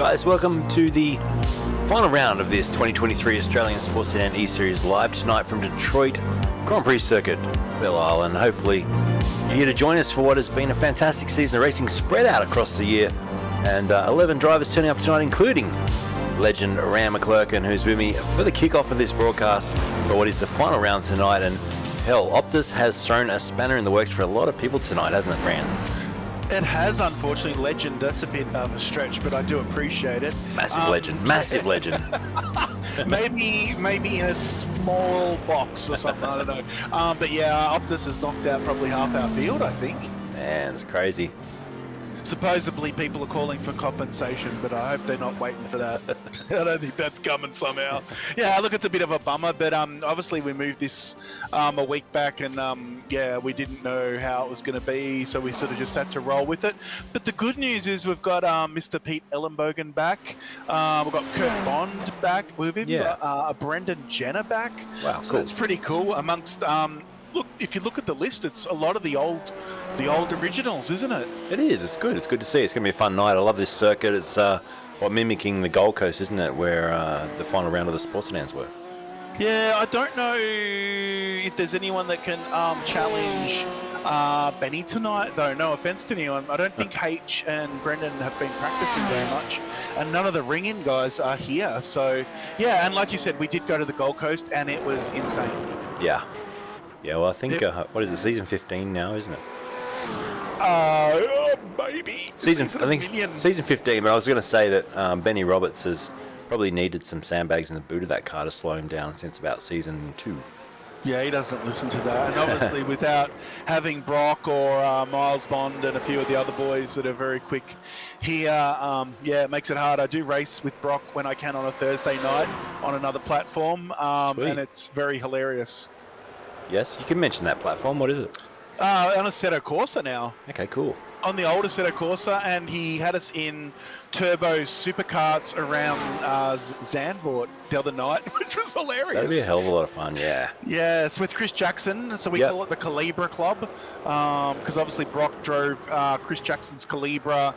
Guys, welcome to the final round of this 2023 Australian Sports Sedan eSeries live tonight from Detroit Grand Prix Circuit, Belle Isle. Hopefully you're here to join us for what has been a fantastic season of racing spread out across the year. And 11 drivers turning up tonight, including legend Ram McClurkin, who's with me for the kickoff of this broadcast for what is the final round tonight. And hell, Optus has thrown a spanner in the works for a lot of people tonight, hasn't it, Ram? It has, unfortunately. Legend, that's a bit of a stretch, but I do appreciate it. Massive legend, massive legend. maybe in a small box or something, I don't know. But yeah, Optus has knocked out probably half our field, I think. Man, it's crazy. Supposedly people are calling for compensation, but I hope they're not waiting for that. I don't think that's coming somehow. Yeah, look, it's a bit of a bummer, but obviously we moved this a week back, and yeah, we didn't know how it was going to be, so we sort of just had to roll with it. But the good news is we've got Mr. Pete Ellenbogen back. We've got Kurt Bond back with him. Yeah. Brendan Jenner back. Wow, so cool. That's pretty cool. Amongst look, if you look at the list, it's a lot of the old originals, isn't it? It is. It's good. It's good to see. It's going to be a fun night. I love this circuit. It's mimicking the Gold Coast, isn't it, where the final round of the sports sedans were. Yeah, I don't know if there's anyone that can challenge Benny tonight, though. No offense to anyone. I don't think H and Brendan have been practicing very much, and none of the ring-in guys are here. So, yeah, and like you said, we did go to the Gold Coast, and it was insane. Yeah. Yeah, well, I think, what is it, season 15 now, isn't it? Maybe. I think season 15, but I was going to say that Benny Roberts has probably needed some sandbags in the boot of that car to slow him down since about season 2. Yeah, he doesn't listen to that. And obviously without having Brock or Miles Bond and a few of the other boys that are very quick here, yeah, it makes it hard. I do race with Brock when I can on a Thursday night on another platform, and it's very hilarious. Yes, you can mention that platform. What is it? On a Sedan Corsa now. Okay, cool. On the older Sedan Corsa, and he had us in turbo supercarts around Zandvoort the other night, which was hilarious. That'd be a hell of a lot of fun, yeah. Yes, with Chris Jackson, so we call it the Calibra Club, because obviously Brock drove Chris Jackson's Calibra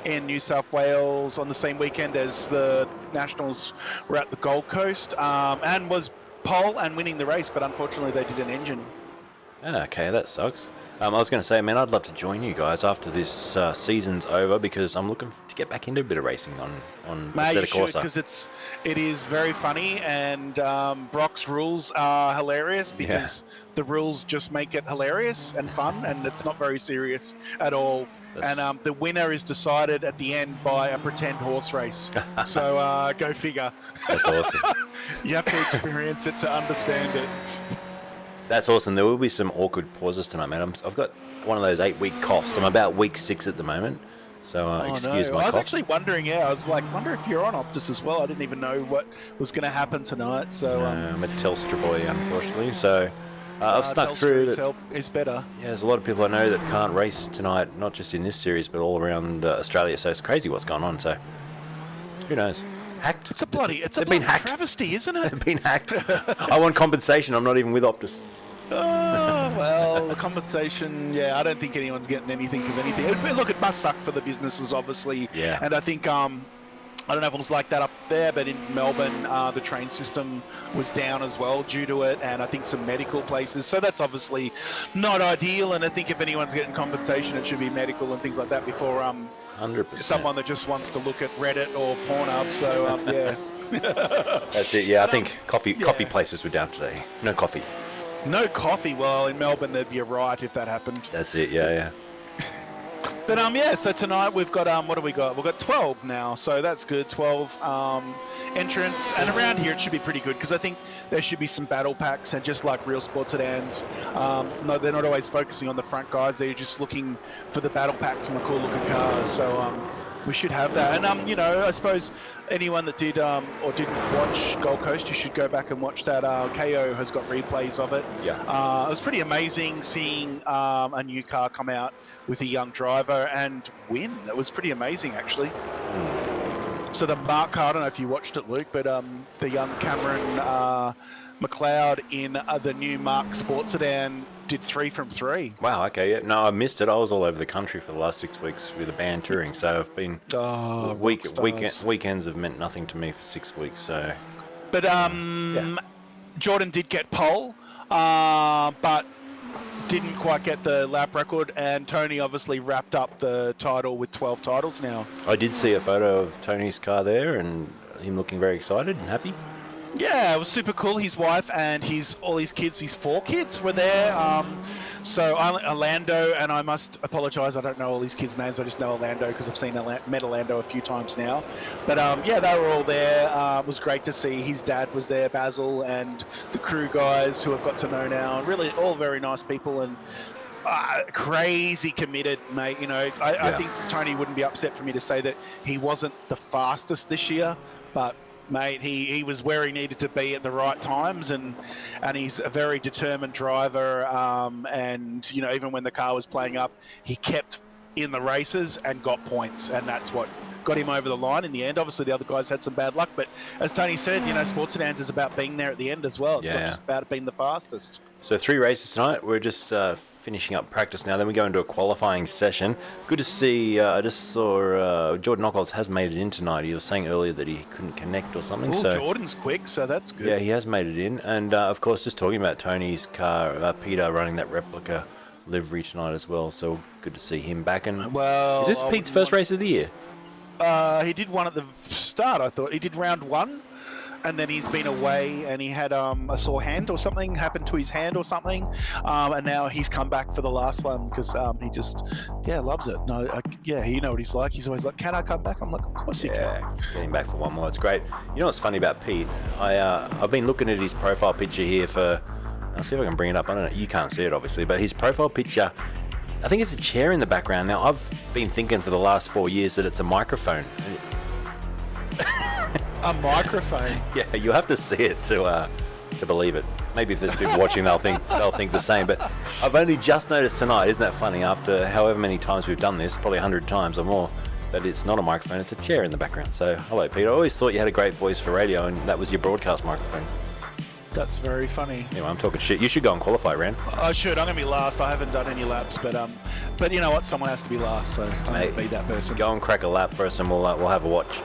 in New South Wales on the same weekend as the Nationals were at the Gold Coast, and was pole and winning the race, but unfortunately they did an engine. Okay, that sucks. I was going to say, man, I'd love to join you guys after this season's over, because I'm looking to get back into a bit of racing on the Sedan Corsa. Because it is very funny, and Brock's rules are hilarious because the rules just make it hilarious and fun, and it's not very serious at all. And the winner is decided at the end by a pretend horse race. So go figure. That's awesome. You have to experience it to understand it. That's awesome. There will be some awkward pauses tonight, man. I've got one of those 8-week coughs. I'm about week 6 at the moment, so excuse my cough. I was actually wondering, I was like, wonder if you're on Optus as well. I didn't even know what was going to happen tonight. So no, I'm a Telstra boy, unfortunately. So I've snuck through. Is better. Yeah, there's a lot of people I know that can't race tonight, not just in this series, but all around Australia. So it's crazy what's going on. So who knows? Hacked? It's a bloody travesty, isn't it? They've been hacked. I want compensation. I'm not even with Optus. Oh, well, the compensation, yeah, I don't think anyone's getting anything of anything. Look, it must suck for the businesses, obviously. Yeah. And I think, I don't know if it was like that up there, but in Melbourne, the train system was down as well due to it, and I think some medical places. So that's obviously not ideal, and I think if anyone's getting compensation, it should be medical and things like that before 100%. Someone that just wants to look at Reddit or Pornhub. So, yeah. That's it, yeah. I think coffee places were down today. No coffee. No coffee? Well, in Melbourne, there'd be a riot if that happened. That's it, yeah. But, yeah, so tonight we've got, what do we got? We've got 12 now, so that's good. 12 entrants, and around here it should be pretty good, because I think there should be some battle packs, and just like real sports sedans, no, they're not always focusing on the front guys, they're just looking for the battle packs and the cool looking cars, so we should have that. And, you know, I suppose anyone that did or didn't watch Gold Coast, you should go back and watch that. KO has got replays of it. Yeah. It was pretty amazing seeing a new car come out with a young driver and win. It was pretty amazing, actually. So the Mark car, I don't know if you watched it, Luke, but the young Cameron McLeod in the new Mark Sports Sedan did 3 from 3. Wow, okay, yeah. No, I missed it. I was all over the country for the last 6 weeks with a band touring, so I've been... weekends have meant nothing to me for 6 weeks, so... But Jordan did get pole, but didn't quite get the lap record, and Tony obviously wrapped up the title with 12 titles now. I did see a photo of Tony's car there, and him looking very excited and happy. Yeah, it was super cool. His wife and all his kids, his 4 kids were there. So Orlando, and I must apologise, I don't know all these kids' names. I just know Orlando because I've met Orlando a few times now. But yeah, they were all there. It was great to see. His dad was there, Basil, and the crew guys who I've got to know now. Really, all very nice people and crazy committed, mate. You know, I think Tony wouldn't be upset for me to say that he wasn't the fastest this year, but mate, he was where he needed to be at the right times, and he's a very determined driver. And you know, even when the car was playing up, he kept in the races and got points, and that's what got him over the line in the end. Obviously, the other guys had some bad luck, but as Tony said, you know, Sports Sedans is about being there at the end as well. It's not just about being the fastest. So 3 races tonight. We're just finishing up practice now. Then we go into a qualifying session. Good to see. I just saw Jordan Ockholz has made it in tonight. He was saying earlier that he couldn't connect or something. Ooh, so Jordan's quick, so that's good. Yeah, he has made it in. And of course, just talking about Tony's car, Peter running that replica livery tonight as well. So good to see him back. And is this Pete's first race of the year? He did one at the start, I thought. He did round 1, and then he's been away, and he had a sore hand or something happened to his hand or something, and now he's come back for the last one because he just, loves it. No, you know what he's like. He's always like, can I come back? I'm like, of course you can. Getting back for one more. It's great. You know what's funny about Pete? I've been looking at his profile picture here for... I'll see if I can bring it up. I don't know. You can't see it, obviously, but his profile picture... I think it's a chair in the background. Now, I've been thinking for the last 4 years that it's a microphone. A microphone? Yeah, you have to see it to believe it. Maybe if there's people watching, they'll think the same. But I've only just noticed tonight. Isn't that funny? After however many times we've done this, probably 100 times or more, that it's not a microphone, it's a chair in the background. So, hello, Peter. I always thought you had a great voice for radio, and that was your broadcast microphone. That's very funny. Anyway, I'm talking shit. You should go and qualify, Ran. I should. I'm going to be last. I haven't done any laps, but you know what? Someone has to be last, so I'm going to be that person. Go and crack a lap first, and we'll have a watch.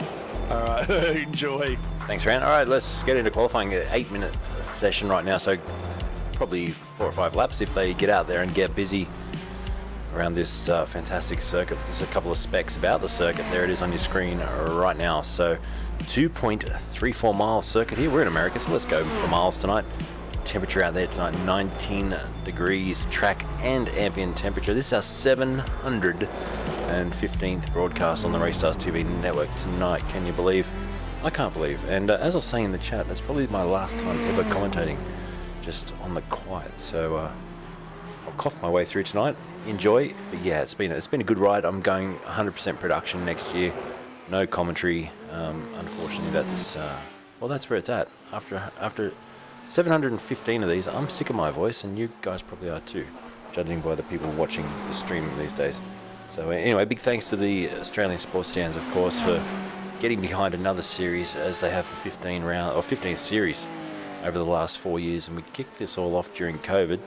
All right. Enjoy. Thanks, Ran. All right, let's get into qualifying. An 8-minute session right now, so probably 4 or 5 laps if they get out there and get busy around this fantastic circuit. There's a couple of specs about the circuit. There it is on your screen right now. So 2.34 mile circuit here. We're in America, so let's go for miles tonight. Temperature out there tonight, 19 degrees, track and ambient temperature. This is our 715th broadcast on the Racestars TV network tonight. Can you believe? I can't believe. And as I was saying in the chat, it's probably my last time ever commentating just on the quiet. So I'll cough my way through tonight. Enjoy. But yeah, it's been a good ride. I'm going 100% production next year. No commentary. Unfortunately, that's where it's at. After 715 of these, I'm sick of my voice, and you guys probably are too, judging by the people watching the stream these days. So anyway, big thanks to the Australian Sports Stands, of course, for getting behind another series, as they have for 15 series over the last 4 years, and we kicked this all off during COVID,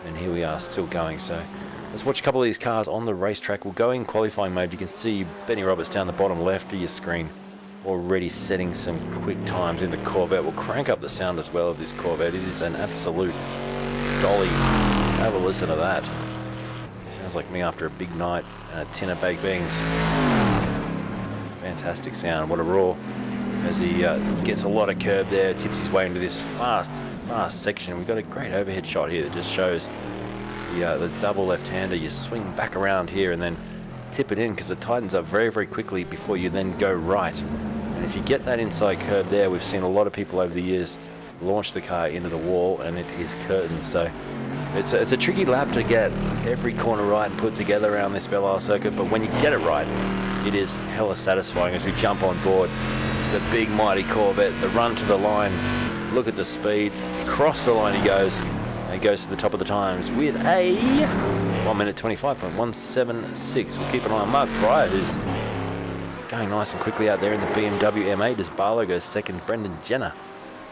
and here we are still going. So let's watch a couple of these cars on the racetrack. We'll go in qualifying mode. You can see Benny Roberts down the bottom left of your screen, already setting some quick times in the Corvette. We'll crank up the sound as well of this Corvette. It is an absolute dolly. Have a listen to that. Sounds like me after a big night and a tin of baked beans. Fantastic sound. What a roar. As he gets a lot of curb there, tips his way into this fast section. We've got a great overhead shot here that just shows the double left-hander. You swing back around here and then tip it in, because it tightens up very, very quickly before you then go right. And if you get that inside curve there, we've seen a lot of people over the years launch the car into the wall, and it is curtains. So it's a tricky lap to get every corner right and put together around this Belle circuit, but when you get it right, it is hella satisfying as we jump on board the big mighty Corvette. The run to the line, look at the speed, across the line he goes, and he goes to the top of the times with a 1 minute 25.176. We'll keep an eye on Mark Pryor, who's going nice and quickly out there in the BMW M8 as Barlow goes second. Brendan Jenner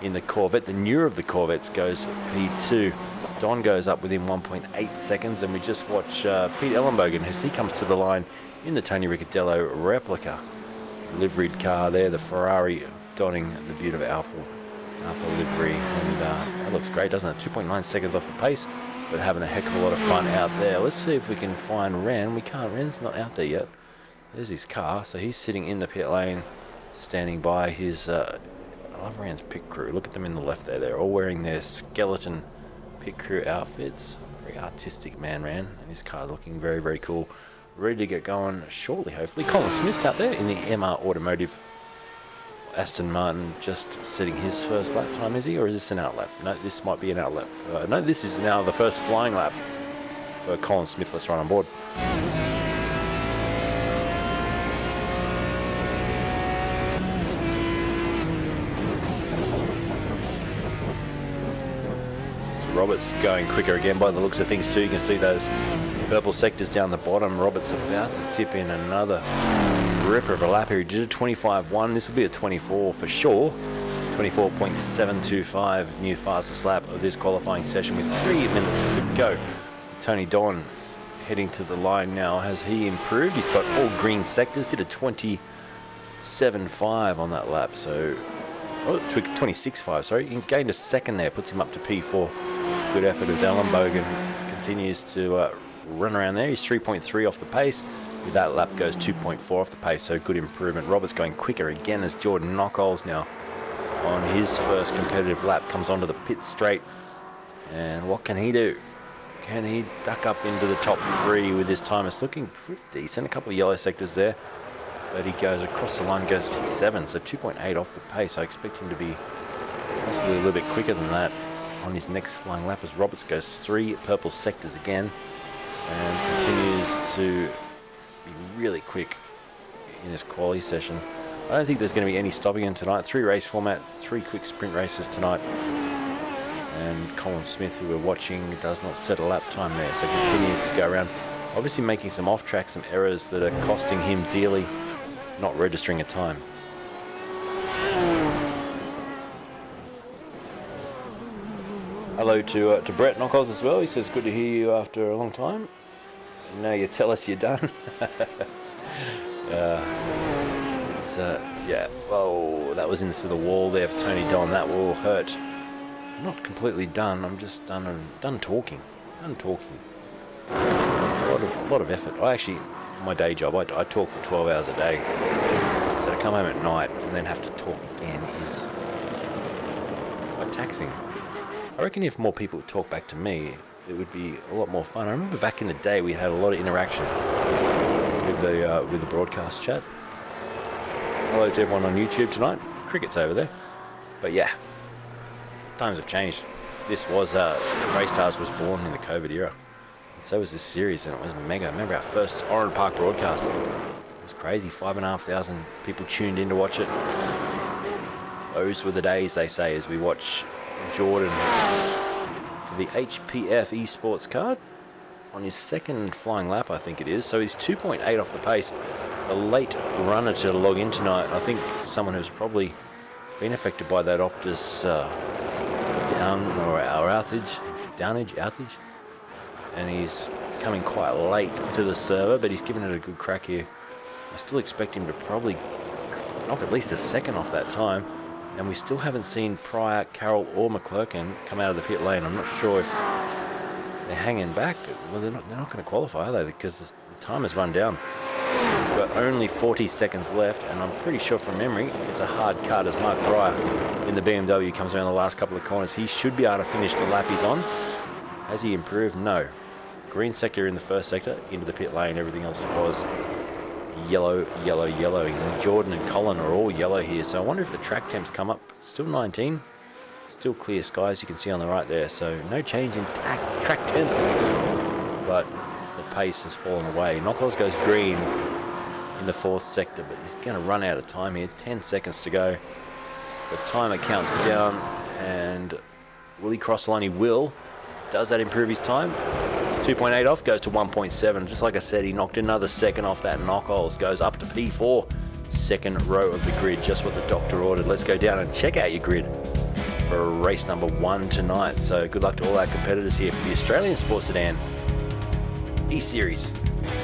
in the Corvette. The newer of the Corvettes goes P2. Don goes up within 1.8 seconds, and we just watch Pete Ellenbogen as he comes to the line in the Tony Ricciardello replica liveried car there, the Ferrari donning the beautiful Alfa livery, and that looks great, doesn't it? 2.9 seconds off the pace, but having a heck of a lot of fun out there. Let's see if we can find Ren. We can't. Ren's not out there yet. There's his car, so he's sitting in the pit lane, standing by his. I love Ren's pit crew. Look at them in the left there. They're all wearing their skeleton pit crew outfits. Very artistic man, Ran, and his car's looking very, very cool. Ready to get going shortly, hopefully. Colin Smith's out there in the MR Automotive Aston Martin, just setting his first lap time, is he? Or is this an outlap? No, this might be an outlap. No, this is now the first flying lap for Colin Smith. Let's run on board. So Robert's going quicker again by the looks of things too. You can see those purple sectors down the bottom. Robert's about to tip in another ripper of a lap here. He did a 25.1. This will be a 24 for sure. 24.725, new fastest lap of this qualifying session with 3 minutes to go. Tony Don heading to the line now. Has he improved? He's got all green sectors. Did a 27.5 on that lap. So, 26.5, sorry. He gained a second there. Puts him up to P4. Good effort as Ellenbogen continues to run around there. He's 3.3 off the pace. With that lap goes 2.4 off the pace, so good improvement. Robert's going quicker again as Jordan Knockholes now on his first competitive lap comes onto the pit straight. And what can he do? Can he duck up into the top 3 with his time? It's looking pretty decent. A couple of yellow sectors there, but he goes across the line, goes 7, so 2.8 off the pace. I expect him to be possibly a little bit quicker than that on his next flying lap as Roberts goes 3 purple sectors again and continues to be really quick in this quali session. I don't think there's going to be any stopping him tonight. 3 race format, 3 quick sprint races tonight. And Colin Smith, who we're watching, does not set a lap time there, so continues to go around. Obviously making some off track, some errors that are costing him dearly, not registering a time. Hello to Brett Knockholes as well. He says, good to hear you after a long time. Now you tell us you're done. Yeah. Whoa, that was into the wall there for Tony Don. That will hurt. I'm not completely done. I'm just done talking. It's a lot of effort. My day job, I talk for 12 hours a day. So to come home at night and then have to talk again is quite taxing. I reckon if more people would talk back to me, it would be a lot more fun. I remember back in the day we had a lot of interaction with the broadcast chat. Hello to everyone on YouTube tonight. Cricket's over there. But yeah, times have changed. This was, Race Stars was born in the COVID era. And so was this series, and it was mega. I remember our first Oran Park broadcast. It was crazy. 5,500 people tuned in to watch it. Those were the days, they say, as we watch Jordan for the HPF eSports card on his second flying lap, I think it is. So he's 2.8 off the pace. A late runner to log in tonight. I think someone who's probably been affected by that Optus outage, and he's coming quite late to the server, but he's given it a good crack here. I still expect him to probably knock at least a second off that time, and we still haven't seen Pryor, Carroll or McClurkin come out of the pit lane. I'm not sure if they're hanging back. Well, they're not going to qualify, are they? Because the time has run down. We've got only 40 seconds left, and I'm pretty sure from memory it's a hard cut as Mark Pryor in the BMW comes around the last couple of corners. He should be able to finish the lap he's on. Has he improved? No. Green sector in the first sector, into the pit lane. Everything else was yellow. And Jordan and Colin are all yellow here. So I wonder if the track temps come up. Still 19. Still clear skies, you can see on the right there. So no change in track temp. But the pace has fallen away. Knockholes goes green in the 4th sector, but he's going to run out of time here. 10 seconds to go. The timer counts down, and will he cross the line? He will. Does that improve his time? It's 2.8 off, goes to 1.7. Just like I said, he knocked another second off that Knockholes. Goes up to P4. Second row of the grid, just what the doctor ordered. Let's go down and check out your grid. for race number 1 tonight. So good luck to all our competitors here for the Australian Sports Sedan eSeries.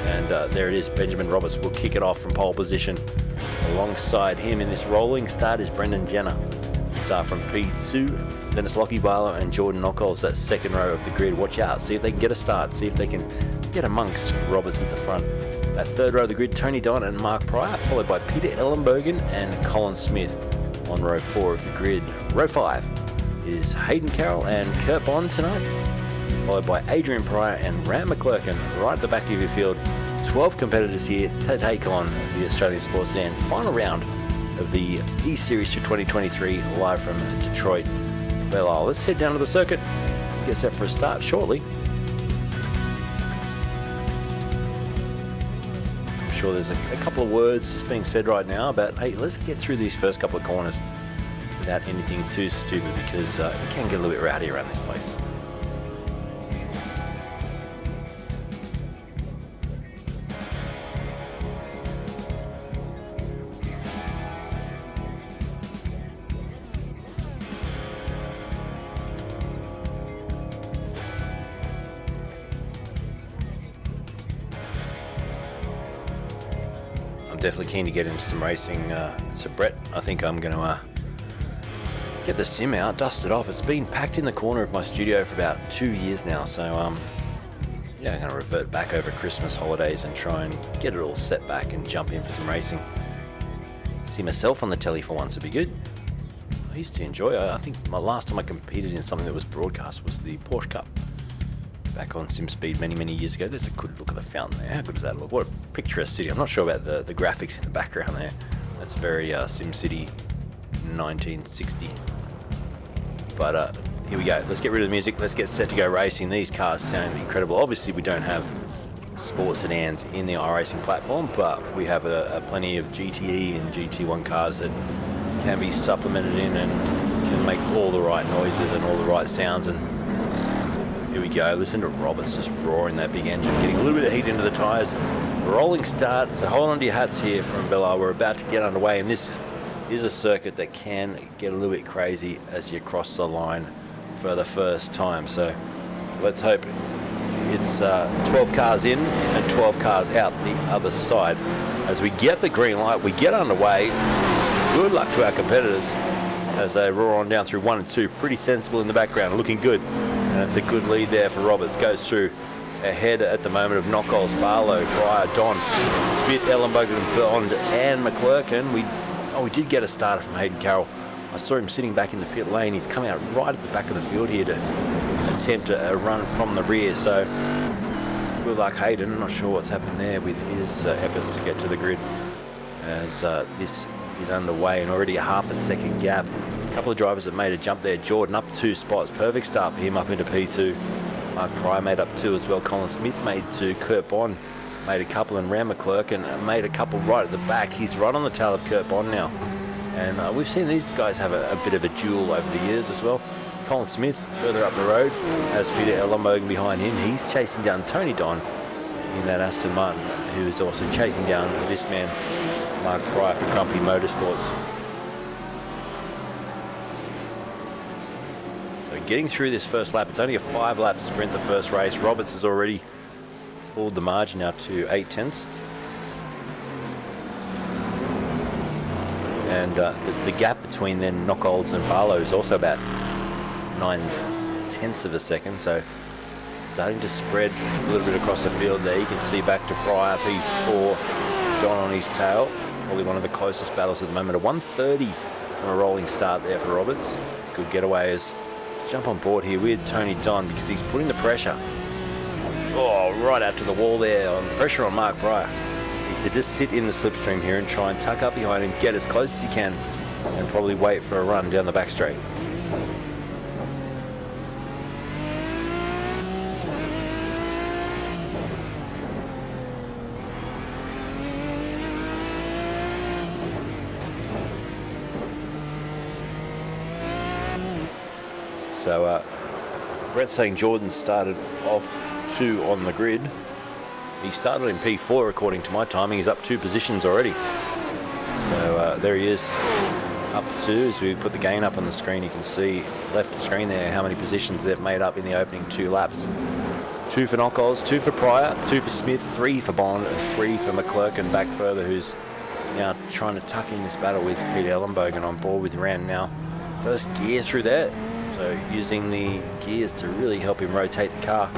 And there it is, Benjamin Roberts will kick it off from pole position. Alongside him in this rolling start is Brendan Jenner. Start from P2, then it's Lockie Barlow and Jordan Knockolds, that second row of the grid. Watch out, see if they can get a start, see if they can get amongst Roberts at the front. That third row of the grid, Tony Don and Mark Pryor, followed by Peter Ellenbogen and Colin Smith on row 4 of the grid. Row 5 is Hayden Carroll and Kurt Bond tonight, followed by Adrian Pryor and Ram McClurkin right at the back of your field. 12 competitors here to take on the Australian Sports Sedan final round of the eSeries for 2023, live from Detroit, Belle. Let's head down to the circuit, get set for a start shortly. I'm sure there's a couple of words just being said right now, but hey, let's get through these first couple of corners without anything too stupid, because it can get a little bit rowdy around this place. Definitely keen to get into some racing. So Brett, I think I'm going to get the sim out, dust it off. It's been packed in the corner of my studio for about 2 years now, so yeah, I'm going to revert back over Christmas holidays and try and get it all set back and jump in for some racing. See myself on the telly for once would be good. I used to enjoy it. I think my last time I competed in something that was broadcast was the Porsche Cup back on SimSpeed many years ago. There's a good look at the fountain there. How good does that look? What a picturesque city. I'm not sure about the graphics in the background there. That's very SimCity 1960. But here we go. Let's get rid of the music. Let's get set to go racing. These cars sound incredible. Obviously, we don't have sports sedans in the iRacing platform, but we have plenty of GTE and GT1 cars that can be supplemented in and can make all the right noises and all the right sounds. And here we go. Listen to Roberts just roaring that big engine, getting a little bit of heat into the tyres. Rolling start, so hold on to your hats here from Belle. We're about to get underway, and this is a circuit that can get a little bit crazy as you cross the line for the first time. So let's hope it's 12 cars in and 12 cars out the other side. As we get the green light, we get underway. Good luck to our competitors as they roar on down through 1 and 2. Pretty sensible in the background, looking good. And it's a good lead there for Roberts. Goes through ahead at the moment of Knockolds, Barlow, Pryor, Don, Smith, Ellenbogen, Bond, and McClurkin. We did get a starter from Hayden Carroll. I saw him sitting back in the pit lane. He's coming out right at the back of the field here to attempt a run from the rear. So good luck, Hayden. I'm not sure what's happened there with his efforts to get to the grid, as this is underway and already a half a second gap. A couple of drivers have made a jump there. Jordan up 2 spots. Perfect start for him up into P2. Mark Pryor made up 2 as well. Colin Smith made 2. Kurt Bond made a couple, and Ram McClurkin made a couple right at the back. He's right on the tail of Kurt Bond now. And we've seen these guys have a bit of a duel over the years as well. Colin Smith further up the road has Peter Ellenbogen behind him. He's chasing down Tony Don in that Aston Martin, who is also chasing down this man, Mark Pryor, for Grumpy Motorsports. Getting through this first lap, it's only a 5-lap sprint, the first race. Roberts has already pulled the margin now to 8/10. And the gap between then Knockolds and Barlow is also about 9/10 of a second, so starting to spread a little bit across the field there. You can see back to Pryor, P4, Don on his tail. Probably one of the closest battles at the moment. A 1:30 on a rolling start there for Roberts. It's a good getaway as jump on board here with Tony Don, because he's putting the pressure right out to the wall there, on pressure on Mark Pryor. He's to just sit in the slipstream here and try and tuck up behind him, get as close as he can, and probably wait for a run down the back straight. So Brett's saying Jordan started off 2 on the grid. He started in P4 according to my timing. He's up 2 positions already. So there he is, up to, as we put the gain up on the screen, you can see left screen there how many positions they've made up in the opening 2 laps. 2 for Knockolds, 2 for Pryor, 2 for Smith, 3 for Bond, and 3 for McClurkin back further, who's now trying to tuck in this battle with Peter Ellenbogen on board with Rand now. First gear through there, so using the gears to really help him rotate the car.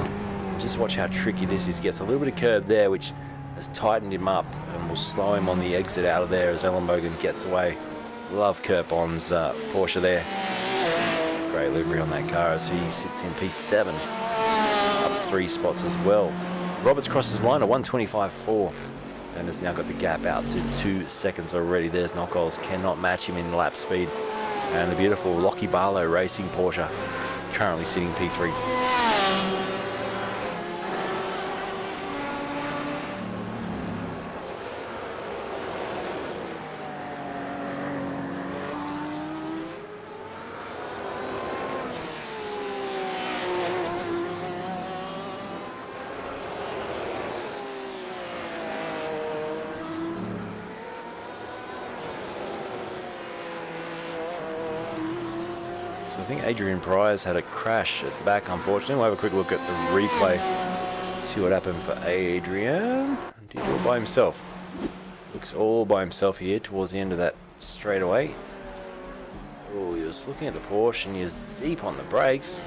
Just watch how tricky this is. Gets a little bit of curb there, which has tightened him up and will slow him on the exit out of there as Ellenbogen gets away. Love Kurt Bond's Porsche there. Great livery on that car as he sits in P7. Up 3 spots as well. Roberts crosses line at 125.4 and has now got the gap out to 2 seconds already. There's Knockolds, cannot match him in lap speed. And the beautiful Lockie Barlow Racing Porsche currently sitting P3. I think Adrian Pryor's had a crash at the back, unfortunately. We'll have a quick look at the replay. See what happened for Adrian. Did he do it by himself? Looks all by himself here towards the end of that straightaway. Oh, he was looking at the Porsche and he was deep on the brakes.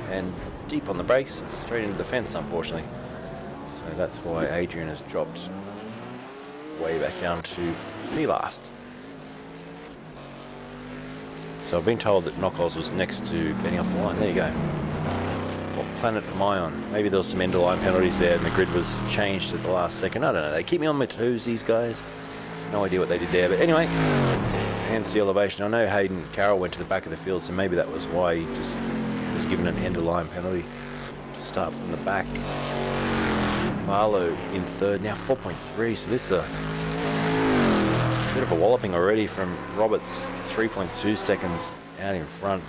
And deep on the brakes, straight into the fence, unfortunately. So that's why Adrian has dropped way back down to the last. So I've been told that Knockolds was next to Benny off the line. There you go. What planet am I on? Maybe there was some end of line penalties there and the grid was changed at the last second. I don't know. They keep me on my toes, these guys. No idea what they did there. But anyway, hence the elevation. I know Hayden Carroll went to the back of the field, so maybe that was why he just was given an end of line penalty to start from the back. Barlow in third, now 4.3. So this is a bit of a walloping already from Roberts. 3.2 seconds out in front.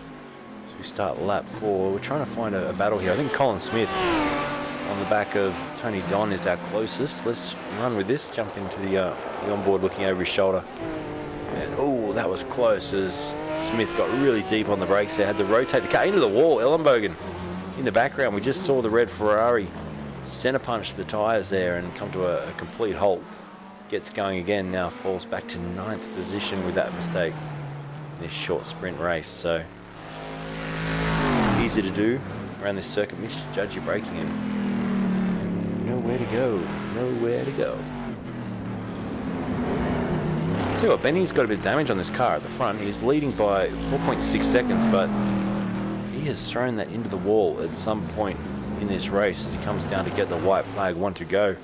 So we start lap 4. We're trying to find a battle here. I think Colin Smith on the back of Tony Don is our closest. Let's run with this. Jump into the onboard looking over his shoulder. And oh, that was close as Smith got really deep on the brakes there. Had to rotate the car into the wall. Ellenbogen in the background. We just saw the red Ferrari center punch the tyres there and come to a complete halt. Gets going again, now falls back to 9th position with that mistake in this short sprint race. So easy to do around this circuit. Misjudge your braking and nowhere to go, nowhere to go. Tell you what, Benny's got a bit of damage on this car at the front. He's leading by 4.6 seconds, but he has thrown that into the wall at some point in this race as he comes down to get the white flag, 1 to go.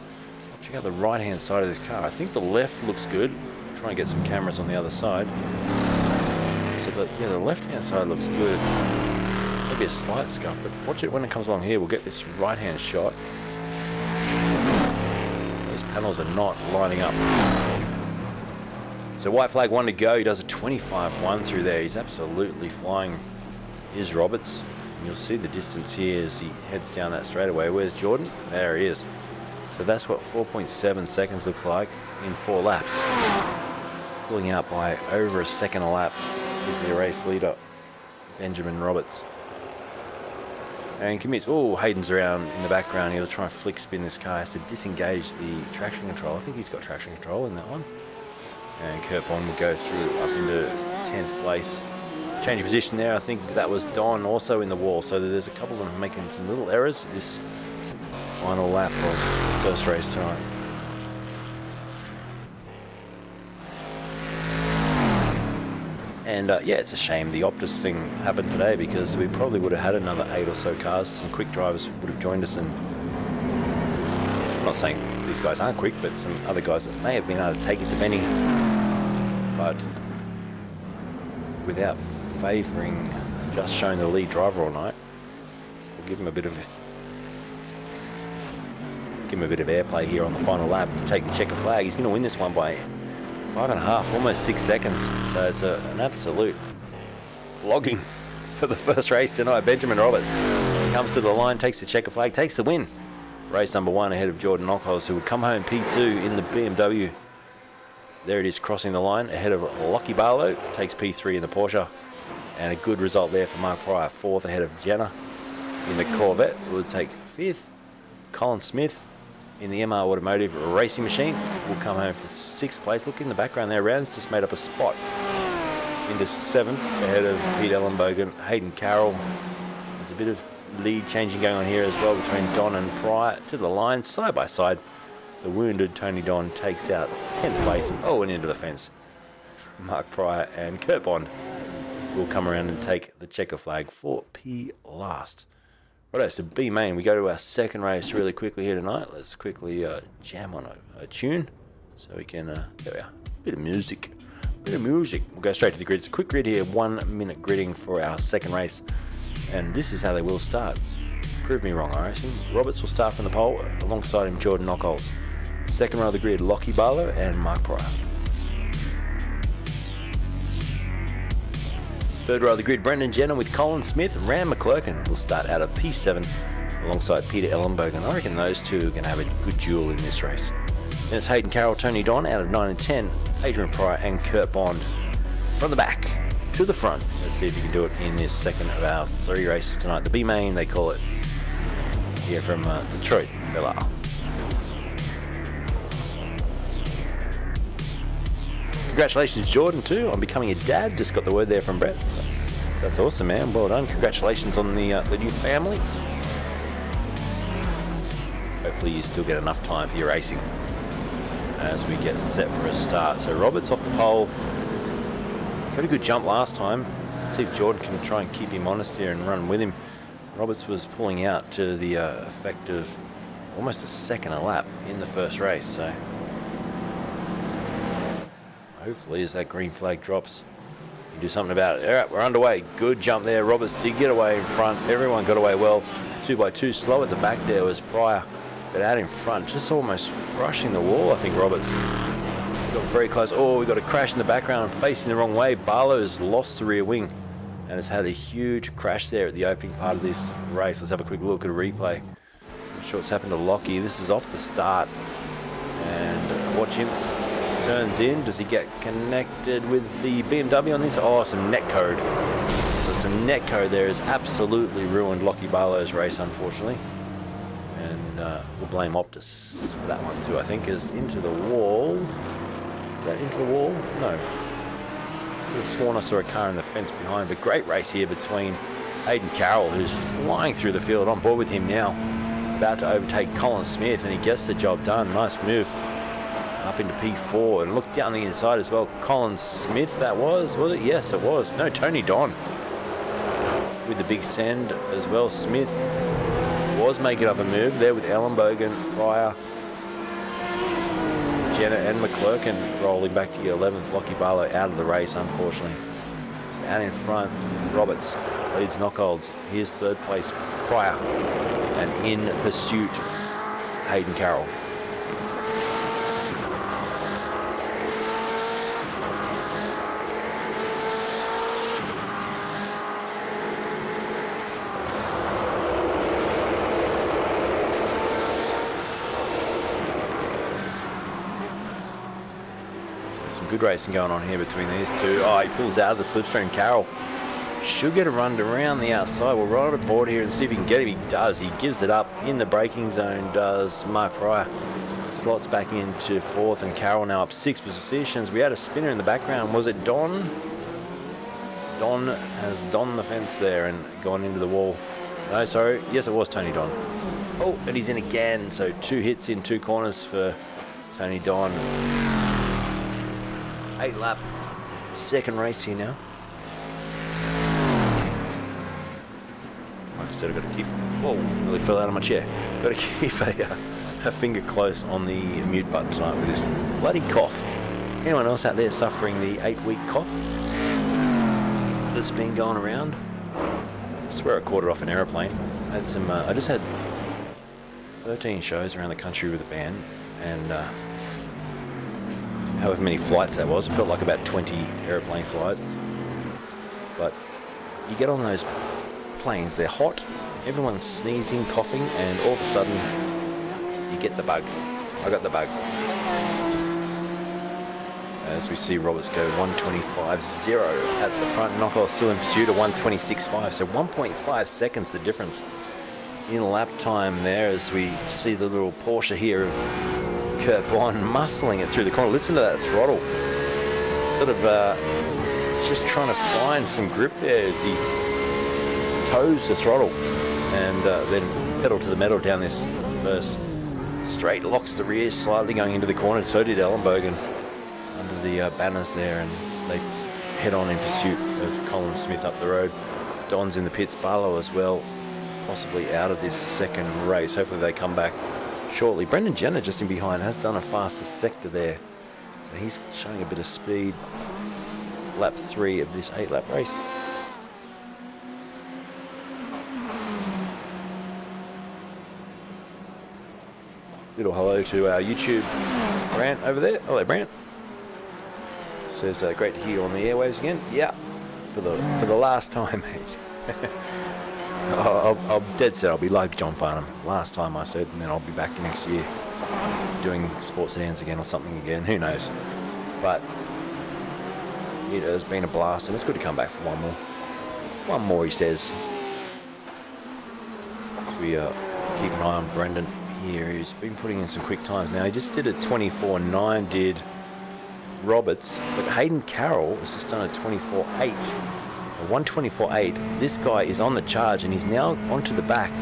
Check out the right hand side of this car. I think the left looks good. Try and get some cameras on the other side. So the left hand side looks good. Maybe a slight scuff, but watch it when it comes along here. We'll get this right hand shot. Those panels are not lining up. So white flag, 1 to go. He does a 25.1 through there. He's absolutely flying. Here's Roberts. And you'll see the distance here as he heads down that straightaway. Where's Jordan? There he is. So that's what 4.7 seconds looks like in 4 laps. Pulling out by over a second a lap is the race leader, Benjamin Roberts. And he commits. Oh, Hayden's around in the background. He'll try and flick spin this car. Has to disengage the traction control. I think he's got traction control in that one. And Kurt Bond will go through up into 10th place. Change of position there. I think that was Don also in the wall. So there's a couple of them making some little errors. This final lap of the first race tonight. And yeah, it's a shame the Optus thing happened today because we probably would have had another 8 or so cars. Some quick drivers would have joined us, and I'm not saying these guys aren't quick, but some other guys that may have been able to take it to Benny, but without favouring just showing the lead driver all night, we'll give him a bit of airplay here on the final lap to take the checker flag. He's going to win this one by 5.5, almost 6 seconds. So it's an absolute flogging for the first race tonight. Benjamin Roberts comes to the line, takes the checker flag, takes the win. Race number 1 ahead of Jordan Knockolds, who will come home P2 in the BMW There it is, crossing the line ahead of Lockie Barlow. Takes P3 in the Porsche. And a good result there for Mark Pryor. 4th ahead of Jenna in the Corvette. It would take 5th. Colin Smith in the MR Automotive Racing Machine will come home for 6th place. Look in the background there. Rounds just made up a spot into 7th ahead of Pete Ellenbogen. Hayden Carroll. There's a bit of lead changing going on here as well between Don and Pryor. To the line, side by side. The wounded Tony Don takes out 10th place. Oh, and into the fence. Mark Pryor and Kurt Bond will come around and take the checker flag for P last. Righto, so B main, we go to our second race really quickly here tonight. Let's quickly jam on a tune so we can, there we are, bit of music. We'll go straight to the grid. It's a quick grid here, 1 minute gridding for our second race. And this is how they will start. Prove me wrong, I reckon. Roberts will start from the pole, alongside him Jordan Knockholes. Second row of the grid, Lockie Barlow and Mark Pryor. Third row of the grid, Brendan Jenner with Colin Smith. Ram McClurkin will start out of P7 alongside Peter Ellenbogen. I reckon those two are going to have a good duel in this race. Then it's Hayden Carroll, Tony Don out of 9 and 10. Adrian Pryor and Kurt Bond from the back to the front. Let's see if you can do it in this second of our 3 races tonight. The B main, they call it, here from Detroit, Belle. Congratulations, Jordan, too, on becoming a dad. Just got the word there from Brett. That's awesome, man. Well done. Congratulations on the new family. Hopefully you still get enough time for your racing as we get set for a start. So Roberts off the pole. Got a good jump last time. Let's see if Jordan can try and keep him honest here and run with him. Roberts was pulling out to the effect of almost a second a lap in the first race. So hopefully as that green flag drops, you do something about it. All right, we're underway. Good jump there. Roberts did get away in front. Everyone got away well. 2x2. Slow at the back there was Pryor, but out in front, just almost brushing the wall, I think Roberts. Got very close. Oh, we got a crash in the background, facing the wrong way. Barlow's lost the rear wing and has had a huge crash there at the opening part of this race. Let's have a quick look at a replay. I'm sure what's happened to Lockie. This is off the start. And watch him. Turns in. Does he get connected with the BMW on this? Oh, some net code. So some net code there has absolutely ruined Lockie Barlow's race, unfortunately. And we'll blame Optus for that one too, I think, is into the wall. Is that into the wall? No. I could have sworn I saw a car in the fence behind, but great race here between Hayden Carroll, who's flying through the field, on board with him now. About to overtake Colin Smith, and he gets the job done. Nice move. Up into P4 and look down the inside as well. Colin Smith, that was it? Yes, it was. No, Tony Don with the big send as well. Smith was making up a move there with Ellenbogen, Pryor, Jenner and McClurkin rolling back to your 11th. Lockie Barlow out of the race, unfortunately. So out in front, Roberts leads Knockholds. Here's third place, Pryor. And in pursuit, Hayden Carroll. Good racing going on here between these two. Oh, he pulls out of the slipstream. Carroll should get a run around the outside. We'll ride on board here and see if he can get him. He does. He gives it up in the braking zone, does Mark Pryor. Slots back into 4th, and Carroll now up 6 positions. We had a spinner in the background. Was it Don? Don has donned the fence there and gone into the wall. No, sorry. Yes, it was Tony Don. Oh, and he's in again. So 2 hits in 2 corners for Tony Don. 8-lap second race here now. Like I said, I've got to keep... Whoa, nearly fell out of my chair. Got to keep a finger close on the mute button tonight with this bloody cough. Anyone else out there suffering the 8-week cough that's been going around? I swear I caught it off an aeroplane. I just had 13 shows around the country with a band, and however many flights that was, it felt like about 20 airplane flights. But you get on those planes, they're hot, everyone's sneezing, coughing, and all of a sudden you get the bug. I got the bug. as we see Roberts go 125.0 at the front. Knockout still in pursuit of 126.5, so 1.5 seconds the difference in lap time there, as we see the little Porsche here of Kurt Bond muscling it through the corner. Listen to that throttle, sort of just trying to find some grip there as he toes the throttle and then pedal to the metal down this first straight, locks the rear slightly going into the corner. So did Ellenbogen under the banners there, and they head on in pursuit of Colin Smith up the road. Don's in the pits, Barlow as well, possibly out of this second race. Hopefully they come back shortly. Brendan Jenner just in behind has done a faster sector there, so he's showing a bit of speed. Lap 3 of this 8-lap race. Little hello to our YouTube Brant over there. Hello, Brant. Says great to hear you on the airwaves again. Yeah, for the last time, mate. I'm dead set. I'll be like John Farnham. Last time I said, and then I'll be back next year doing sports sedans again or something again. Who knows? But it has been a blast, and it's good to come back for one more. One more, he says. So we keep an eye on Brendan here. He's been putting in some quick times. Now, he just did a 24.9, did Roberts, but Hayden Carroll has just done a 24.8. A 124.8. This guy is on the charge, and he's now onto the back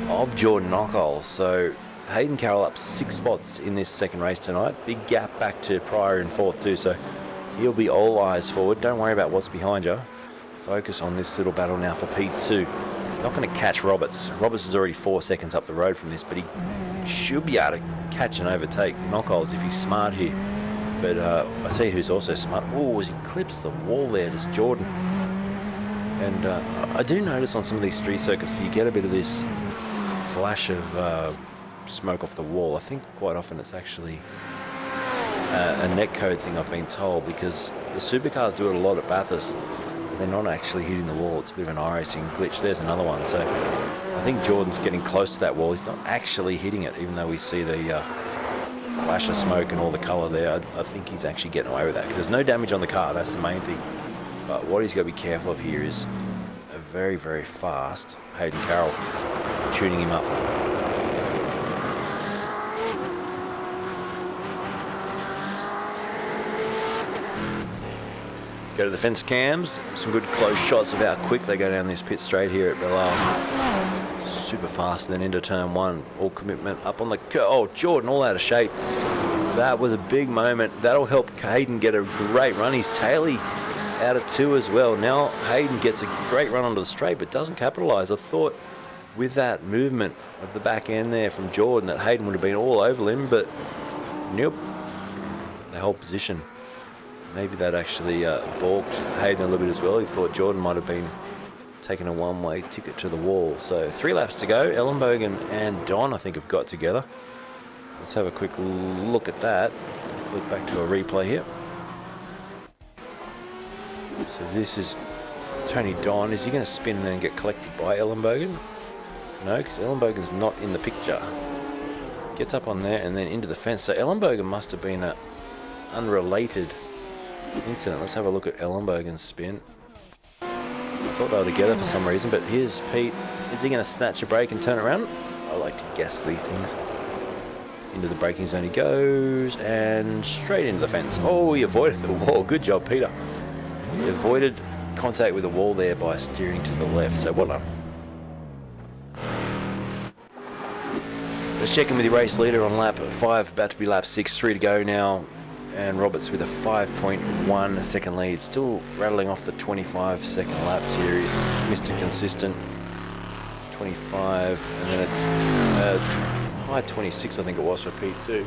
of Jordan Knockholes. So Hayden Carroll up 6 spots in this second race tonight. Big gap back to Pryor in 4th too, so he'll be all eyes forward. Don't worry about what's behind you. Focus on this little battle now for P2. Not going to catch Roberts. Roberts is already 4 seconds up the road from this, but he should be able to catch and overtake Knockholes if he's smart here. But I tell you who's also smart. Oh, as he clips the wall there, does Jordan. And I do notice on some of these street circuits, you get a bit of this flash of smoke off the wall. I think quite often it's actually a netcode thing, I've been told, because the supercars do it a lot at Bathurst. They're not actually hitting the wall. It's a bit of an iRacing glitch. There's another one. So I think Jordan's getting close to that wall. He's not actually hitting it, even though we see the flash of smoke and all the colour there. I think he's actually getting away with that because there's no damage on the car. That's the main thing. But what he's got to be careful of here is a very, very fast Hayden Carroll tuning him up. Go to the fence cams. Some good close shots of how quick they go down this pit straight here at Belle. Super fast, then into turn 1. All commitment up on the curve. Oh, Jordan all out of shape. That was a big moment. That'll help Hayden get a great run. He's taily out of 2 as well. Now Hayden gets a great run onto the straight, but doesn't capitalise. I thought with that movement of the back end there from Jordan that Hayden would have been all over him, but nope. They hold position. Maybe that actually balked Hayden a little bit as well. He thought Jordan might have been taking a one-way ticket to the wall. So 3 laps to go. Ellenbogen and Don, I think, have got together. Let's have a quick look at that. Flick back to a replay here. So this is Tony Don. Is he going to spin and then get collected by Ellenbogen? No, because Ellenbogen's not in the picture. Gets up on there and then into the fence. So Ellenbogen must have been an unrelated incident. Let's have a look at Ellenbogen's spin. I thought they were together for some reason, but here's Pete. Is he going to snatch a break and turn around? I like to guess these things. Into the braking zone he goes, and straight into the fence. Oh, he avoided the wall. Good job, Peter. He avoided contact with the wall there by steering to the left, so well done. Let's check in with the race leader on lap 5, about to be lap 6, 3 to go now. And Roberts with a 5.1 second lead. Still rattling off the 25 second laps here. He's Mr. Consistent. 25 and then a high 26 I think it was for P2.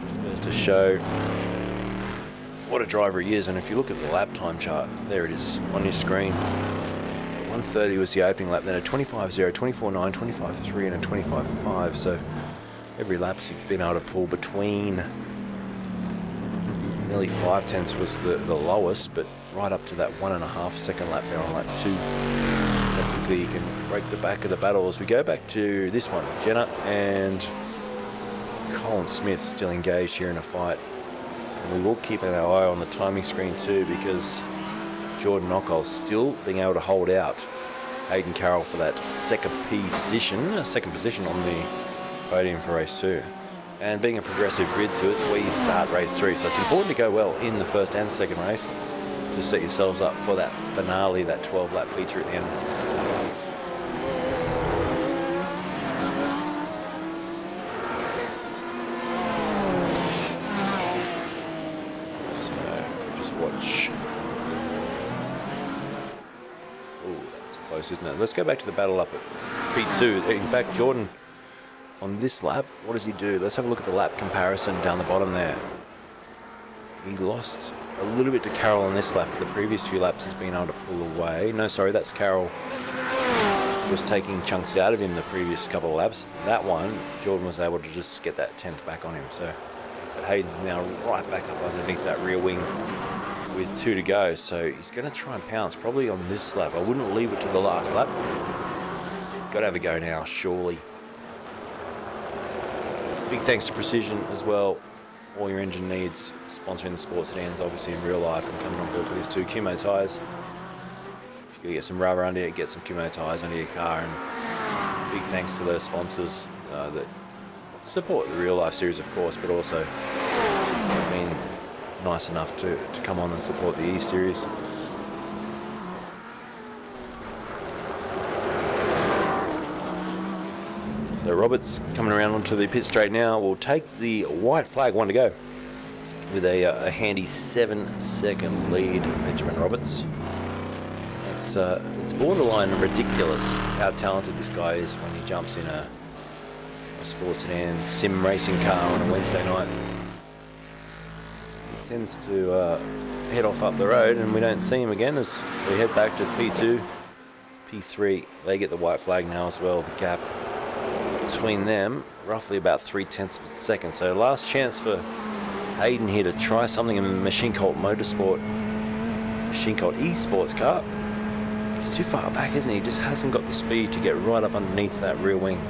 Just goes to show what a driver he is. And if you look at the lap time chart, there it is on your screen. 1:30 was the opening lap, then a 25.0, 24.9, 25.3 and a 25.5. So every lap he's been able to pull between nearly 5/10 was the lowest, but right up to that 1.5 second lap there on lap 2. So quickly you can break the back of the battle as we go back to this one. Jenner and Colin Smith still engaged here in a fight. And we will keep an eye on the timing screen too, because Jordan Knockall still being able to hold out Hayden Carroll for that second position on the podium for race 2. And being a progressive grid too, it's where you start race 3. So it's important to go well in the first and second race to set yourselves up for that finale, that 12-lap feature at the end. Watch. Oh, that's close, isn't it? Let's go back to the battle up at P2. In fact, Jordan, on this lap, what does he do? Let's have a look at the lap comparison down the bottom there. He lost a little bit to Carroll on this lap. The previous few laps he's been able to pull away. No, sorry, that's Carroll. Was taking chunks out of him the previous couple of laps. That one, Jordan was able to just get that 10th back on him. So, but Hayden's now right back up underneath that rear wing with 2 to go, so he's going to try and pounce probably on this lap. I wouldn't leave it to the last lap. Got to have a go now, surely. Big thanks to Precision as well. All your engine needs, sponsoring the sports sedans, obviously in real life, and coming on board for these 2 Kumo tyres. If you're going to get some rubber under it, get some Kumo tyres under your car. And big thanks to the sponsors that support the real life series, of course, but also have been nice enough to come on and support the eSeries. So Roberts coming around onto the pit straight now will take the white flag, 1 to go, with a handy 7-second lead, Benjamin Roberts. It's borderline ridiculous how talented this guy is when he jumps in a sports sedan sim racing car on a Wednesday night. Tends to head off up the road, and we don't see him again as we head back to P2, P3. They get the white flag now as well. The gap between them roughly about 0.3 of a second. So last chance for Hayden here to try something in the Machine Cult Motorsport, Machine Cult eSports car. He's too far back, isn't he? He just hasn't got the speed to get right up underneath that rear wing.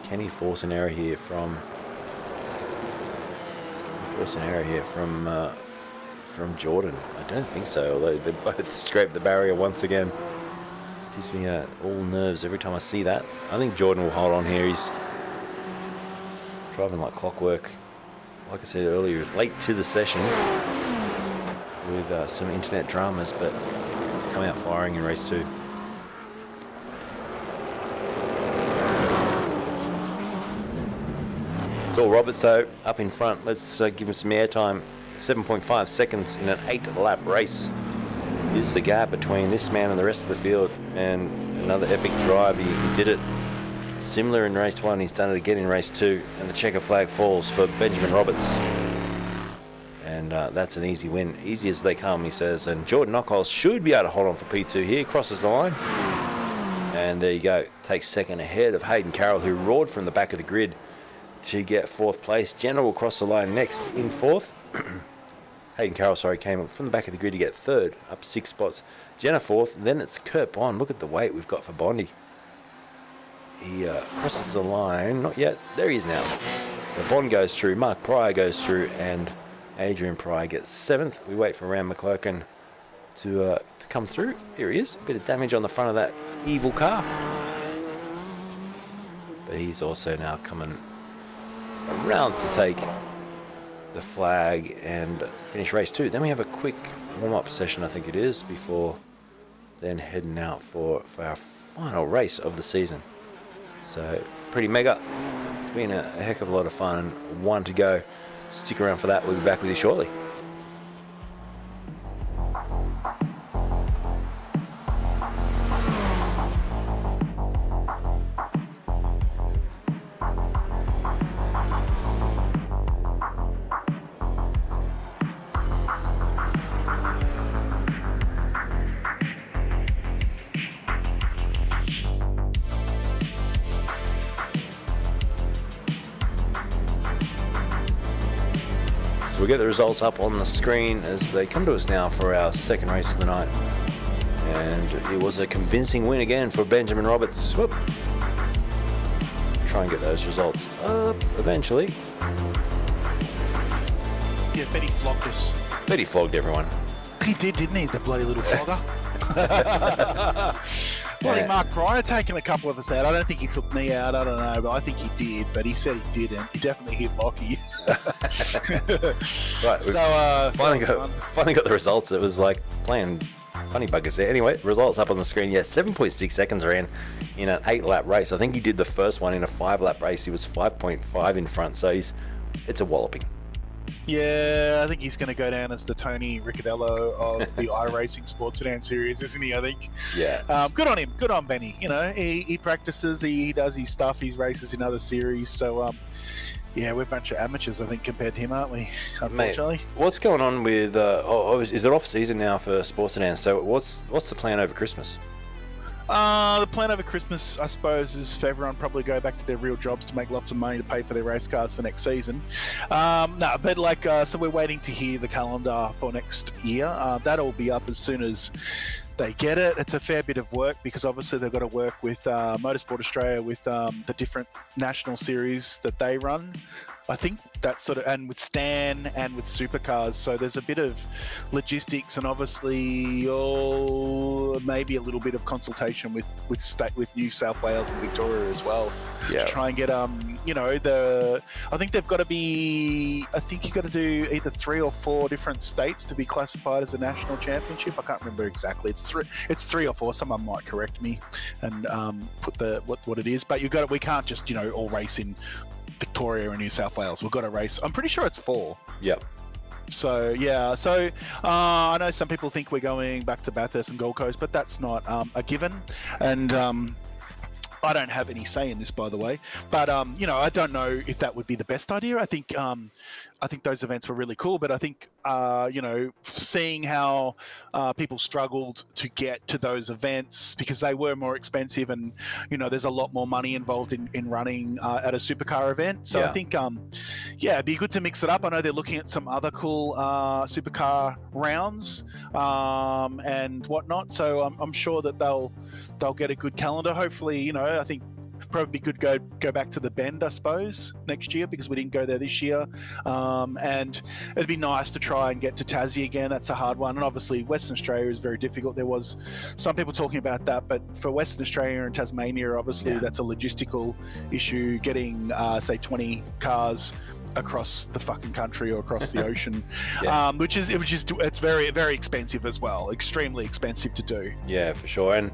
Can he force an error here from Jordan? I don't think so, although they both scraped the barrier once again. Gives me all nerves every time I see that. I think Jordan will hold on here. He's driving like clockwork. Like I said earlier, he's late to the session with some internet dramas, but he's come out firing in race 2. It's all Roberts though, up in front. Let's give him some airtime. 7.5 seconds in an 8-lap race is the gap between this man and the rest of the field, and another epic drive. He did it similar in race 1. He's done it again in race 2, and the checker flag falls for Benjamin Roberts. And that's an easy win. Easy as they come, he says. And Jordan Knockall should be able to hold on for P2 here. Crosses the line. And there you go. Takes second ahead of Hayden Carroll, who roared from the back of the grid to get 4th place. Jenna will cross the line next in 4th. Hayden Carroll, came up from the back of the grid to get 3rd, up 6 spots. Jenna 4th, then it's Kurt Bond. Look at the weight we've got for Bondy. He crosses the line, not yet, there he is now. So Bond goes through, Mark Pryor goes through, and Adrian Pryor gets 7th. We wait for Ram McClurkin to come through. Here he is, a bit of damage on the front of that evil car. But he's also now coming around to take the flag and finish race 2. Then we have a quick warm-up session, I think it is, before then heading out for our final race of the season. So pretty mega. It's been a heck of a lot of fun, and 1 to go. Stick around for that. We'll be back with you shortly. So we'll get the results up on the screen as they come to us now for our second race of the night. And it was a convincing win again for Benjamin Roberts. Whoop. Try and get those results up eventually. Yeah, Betty flogged us. Betty flogged everyone. He did, didn't he? The bloody little flogger. Bloody Yeah. Mark Pryor taking a couple of us out. I don't think he took me out. I don't know, but I think he did. But he said he didn't. He definitely hit Lockie. Right, So finally got the results. It was like playing funny buggers there. Anyway, results up on the screen. Yeah, 7.6 seconds are in an 8-lap race. I think he did the first one in a 5-lap race. He was 5.5 in front, so it's a walloping. yeah, I think he's going to go down as the Tony Ricciardello of the iRacing Sports Sedan series, isn't he? I think. Yeah. Good on him. Good on Benny. You know, he practices. He does his stuff. He races in other series. So yeah, we're a bunch of amateurs, I think, compared to him, aren't we? Unfortunately. Mate, what's going on with? Is it off season now for Sports Sedan? So what's the plan over Christmas? The plan over Christmas, I suppose, is for everyone probably go back to their real jobs to make lots of money to pay for their race cars for next season. No, but like, so we're waiting to hear the calendar for next year. That'll be up as soon as they get it. It's a fair bit of work because obviously they've got to work with Motorsport Australia with the different national series that they run. I think that sort of, and with Stan and with supercars. So there's a bit of logistics and obviously maybe a little bit of consultation with New South Wales and Victoria as well. Yeah. To try and get I think they've got to be, I think you've got to do either 3 or 4 different states to be classified as a national championship. I can't remember exactly. It's 3 or 4. Someone might correct me and put what it is. But we can't just all race in Victoria and New South Wales. We've got to race. I'm pretty sure it's 4. Yep. So yeah, I know some people think we're going back to Bathurst and Gold Coast, but that's not a given. And I don't have any say in this, by the way. But I don't know if that would be the best idea. I think those events were really cool, but I think seeing how people struggled to get to those events because they were more expensive, and there's a lot more money involved in running at a supercar event. So yeah. I think it'd be good to mix it up. I know they're looking at some other cool supercar rounds and whatnot. So I'm sure that they'll get a good calendar. Hopefully, I think probably good go back to the Bend, I suppose, next year because we didn't go there this year. And it'd be nice to try and get to Tassie again. That's a hard one. And obviously Western Australia is very difficult. There was some people talking about that, but for Western Australia and Tasmania, obviously that's a logistical issue getting, say, 20 cars across the fucking country or across the ocean, which is it's very, very expensive as well. Extremely expensive to do. Yeah, for sure. And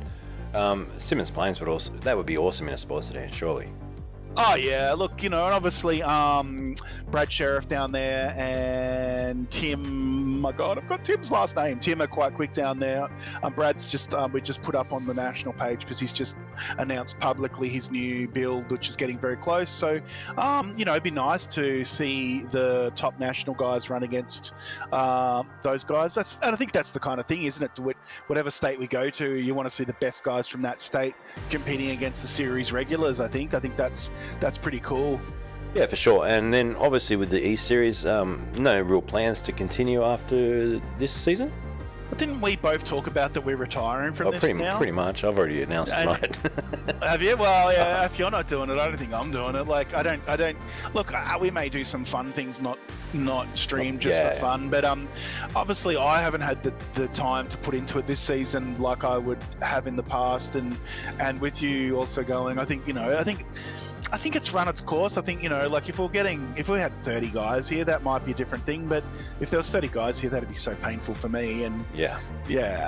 Simmons Plains would be awesome in a sports sedan, surely. Oh yeah, look, and obviously Brad Sheriff down there and Tim, my God, I've got Tim's last name. Tim are quite quick down there. Brad's just, we just put up on the national page because he's just announced publicly his new build, which is getting very close. So, it'd be nice to see the top national guys run against those guys. And I think that's the kind of thing, isn't it? Whatever state we go to, you want to see the best guys from that state competing against the series regulars. I think that's pretty cool. Yeah, for sure. And then obviously with the eSeries, no real plans to continue after this season? But didn't we both talk about that we're retiring from this now? Pretty much. I've already announced tonight. Have you? Well, yeah, if you're not doing it, I don't think I'm doing it. Like, I don't look, we may do some fun things, not stream just for fun, but obviously I haven't had the time to put into it this season like I would have in the past, and with you also going, I think it's run its course. I think, like if we had 30 guys here, that might be a different thing. But if there was 30 guys here, that'd be so painful for me. And yeah.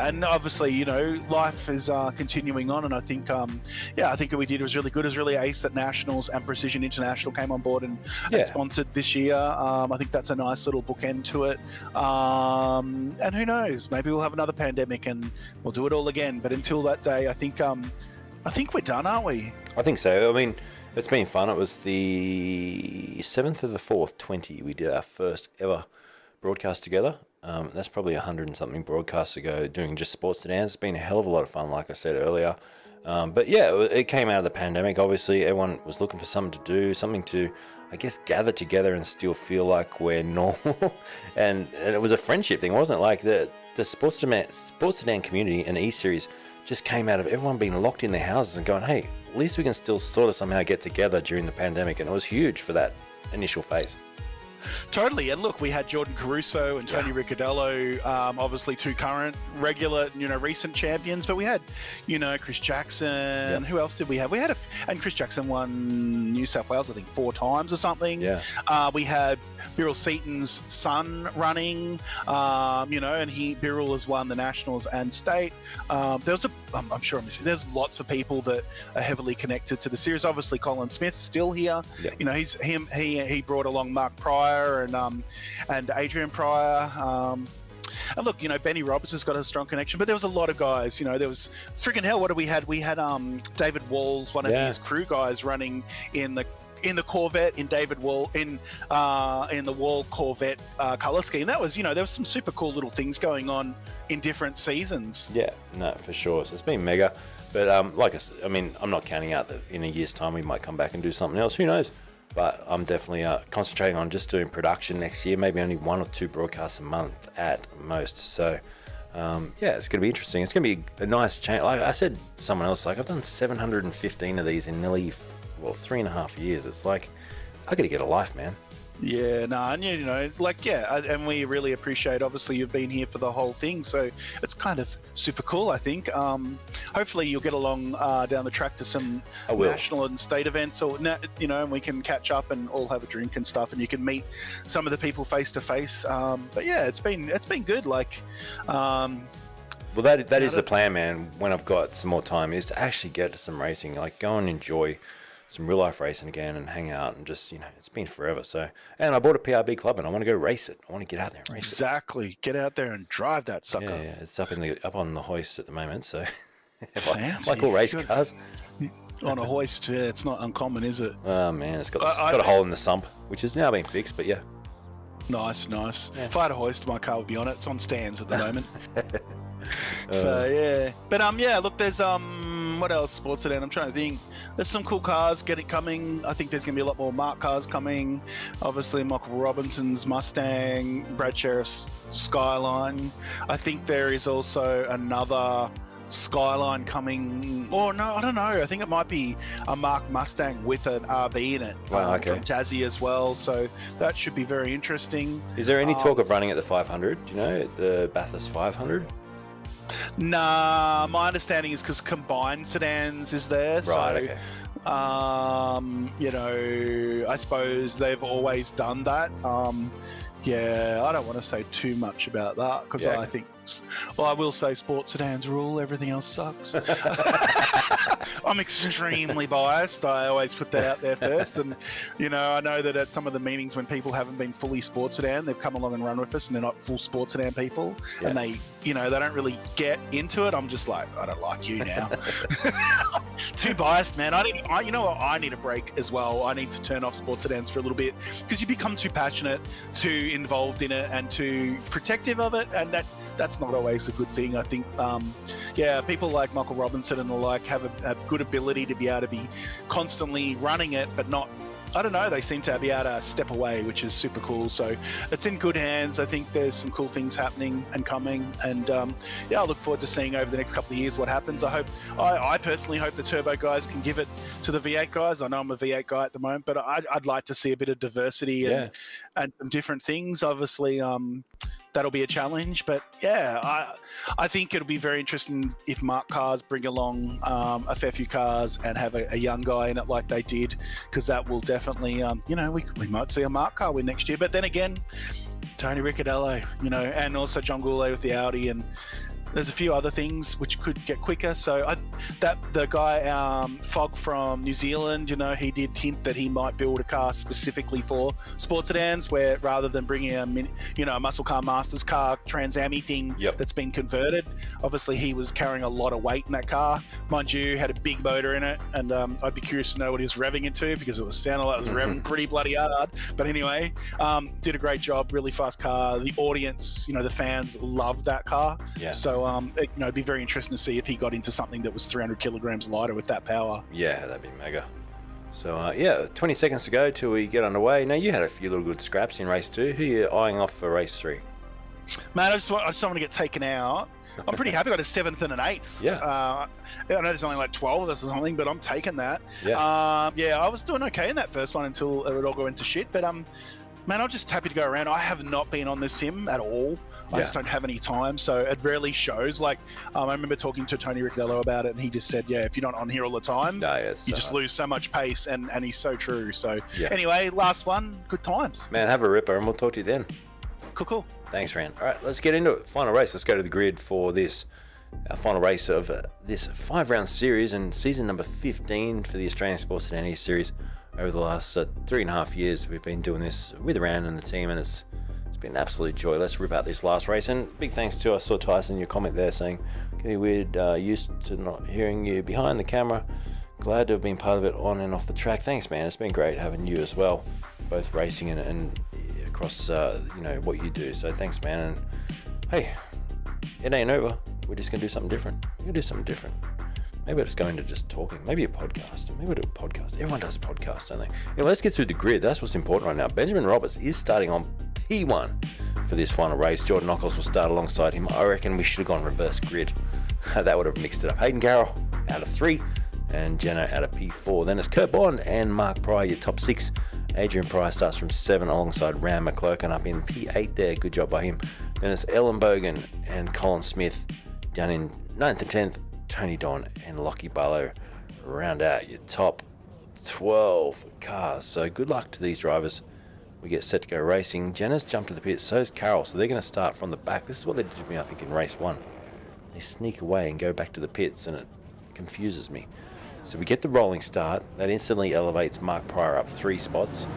And obviously, life is continuing on. And I think, I think what we did was really good. It was really ace that Nationals and Precision International came on board and sponsored this year. I think that's a nice little bookend to it. And who knows? Maybe we'll have another pandemic and we'll do it all again. But until that day, I think we're done, aren't we? I think so. I mean, it's been fun. It was the 7th of the 4th, 20. We did our first ever broadcast together. That's probably 100 and something broadcasts ago doing just sports sedans. It's been a hell of a lot of fun, like I said earlier. But yeah, it came out of the pandemic. Obviously, everyone was looking for something to do, something to, I guess, gather together and still feel like we're normal. and it was a friendship thing, wasn't it? Like the Sports Sedan community and eSeries just came out of everyone being locked in their houses and going, hey, at least we can still sort of somehow get together during the pandemic. And it was huge for that initial phase. Totally, and look, we had Jordan Caruso and Tony Ricciardello, obviously two current, regular, recent champions. But we had, Chris Jackson. Who else did we have? We had and Chris Jackson won New South Wales, I think, 4 times or something. Yeah. We had Birrell Seaton's son running, and Birrell has won the Nationals and state. I'm sure I'm missing. There's lots of people that are heavily connected to the series. Obviously, Colin Smith's still here. Yeah. He brought along Mark Pryor and Adrian Pryor. And look, Benny Roberts has got a strong connection, but there was a lot of guys. There was friggin' hell. What do we had? We had David Walls, one of his crew guys, running in the Corvette in David Wall in the Wall Corvette color scheme. That was there was some super cool little things going on in different seasons. Yeah, no, for sure. So it's been mega. But like I mean, I'm not counting out that in a year's time we might come back and do something else. Who knows? But I'm definitely concentrating on just doing production next year. Maybe only 1 or 2 broadcasts a month at most. So it's going to be interesting. It's going to be a nice change. Like I said to someone else, like I've done 715 of these in nearly 3.5 years. It's like I got to get a life, man. Yeah, no, and and we really appreciate, obviously, you've been here for the whole thing, so it's kind of super cool, I think. Hopefully you'll get along down the track to some national and state events, or and we can catch up and all have a drink and stuff, and you can meet some of the people face to face. But yeah, it's been good. Like, well, that is the plan, man. When I've got some more time, is to actually get to some racing, like go and enjoy some real life racing again and hang out and just, it's been forever. So, and I bought a PRB club and I want to go race it. I want to get out there and race it. Exactly. Get out there and drive that sucker. Yeah. It's up on the hoist at the moment. So, fancy. like all race cars. On a hoist, yeah, it's not uncommon, is it? Oh man, it's got a hole in the sump, which has now been fixed. But yeah. Nice. Yeah. If I had a hoist, my car would be on it. It's on stands at the moment. So yeah, but look, there's what else? Sports Sedan. I'm trying to think. There's some cool cars coming. I think there's gonna be a lot more Mark cars coming. Obviously, Michael Robinson's Mustang, Brad Sheriff's Skyline. I think there is also another Skyline coming. Or no, I don't know. I think it might be a Mark Mustang with an RB in it. Wow, okay. From Tassie as well. So that should be very interesting. Is there any talk of running at the 500? Do you know, at the Bathurst 500? Nah, my understanding is because combined sedans is there. Right, okay. I suppose they've always done that. I don't want to say too much about that because I think, I will say sports sedans rule, everything else sucks. I'm extremely biased. I always put that out there first. And, I know that at some of the meetings when people haven't been fully sports sedan, they've come along and run with us and they're not full sports sedan people. Yeah. And they, they don't really get into it. I'm just like, I don't like you now. Too biased, man. I need a break as well. I need to turn off sports sedans for a little bit because you become too passionate, too involved in it and too protective of it. And that's not always a good thing. I think, people like Michael Robinson and the like have a good ability to be able to be constantly running it, but not, I don't know, they seem to be able to step away, which is super cool. So it's in good hands. I think there's some cool things happening and coming. And I look forward to seeing over the next couple of years what happens. I personally hope the turbo guys can give it to the V8 guys. I know I'm a V8 guy at the moment, but I'd like to see a bit of diversity and some different things. Obviously, that'll be a challenge, but I think it'll be very interesting if Mark cars bring along a fair few cars and have a young guy in it like they did, because that will definitely, we might see a Mark car win next year. But then again, Tony Ricciardello, and also John Goulet with the Audi, and there's a few other things which could get quicker. So the guy Fogg from New Zealand, he did hint that he might build a car specifically for sports sedans, where rather than bringing a muscle car masters car Trans Am thing that's been converted. Obviously, he was carrying a lot of weight in that car. Mind you, had a big motor in it, and I'd be curious to know what he was revving into because it was sounding like it was revving pretty bloody hard. But anyway, did a great job. Really fast car. The audience, the fans loved that car. Yeah. So it'd be very interesting to see if he got into something that was 300 kilograms lighter with that power. Yeah, that'd be mega. So, yeah, 20 seconds to go till we get underway. Now, you had a few little good scraps in race 2. Who are you eyeing off for race 3? Man, I just don't want to get taken out. I'm pretty happy I got a 7th and an 8th. Yeah. I know there's only like 12 of us or something, but I'm taking that. Yeah. Yeah, I was doing okay in that first one until it all got into shit. But man, I'm just happy to go around. I have not been on the sim at all. I just don't have any time, so it rarely shows. Like, I remember talking to Tony Ricciardo about it, and he just said, yeah, if you're not on here all the time, you just lose so much pace, and he's so true. So anyway, last one, good times. Man, have a ripper, and we'll talk to you then. Cool. Thanks, Rand. All right, let's get into it. Final race. Let's go to the grid for this. Our final race of this 5-round series and season number 15 for the Australian Sports Sedan eSeries. Over the last 3.5 years, we've been doing this with Rand and the team, and it's been an absolute joy. Let's rip out this last race. And big thanks to, I saw Tyson, your comment there saying, getting weird, used to not hearing you behind the camera. Glad to have been part of it on and off the track. Thanks, man. It's been great having you as well, both racing and across what you do. So thanks, man. And hey, it ain't over. We're just gonna do something different. We're gonna do something different. Maybe I'll just go into just talking. Maybe a podcast. Maybe we'll do a podcast. Everyone does podcasts, don't they? Let's get through the grid. That's what's important right now. Benjamin Roberts is starting on P1 for this final race. Jordan Nockels will start alongside him. I reckon we should have gone reverse grid. That would have mixed it up. Hayden Carroll out of 3 and Jenna out of P4. Then it's Kurt Bond and Mark Pryor, your top 6. Adrian Pryor starts from 7 alongside Ram McClurkin up in P8 there. Good job by him. Then it's Ellen Bogan and Colin Smith down in 9th and 10th. Tony Don and Lockie Barlow round out your top 12 cars. So good luck to these drivers. We get set to go racing. Jenna's jumped to the pits, so is Carol. So they're going to start from the back. This is what they did to me, I think, in race 1. They sneak away and go back to the pits, and it confuses me. So we get the rolling start. That instantly elevates Mark Pryor up 3 spots.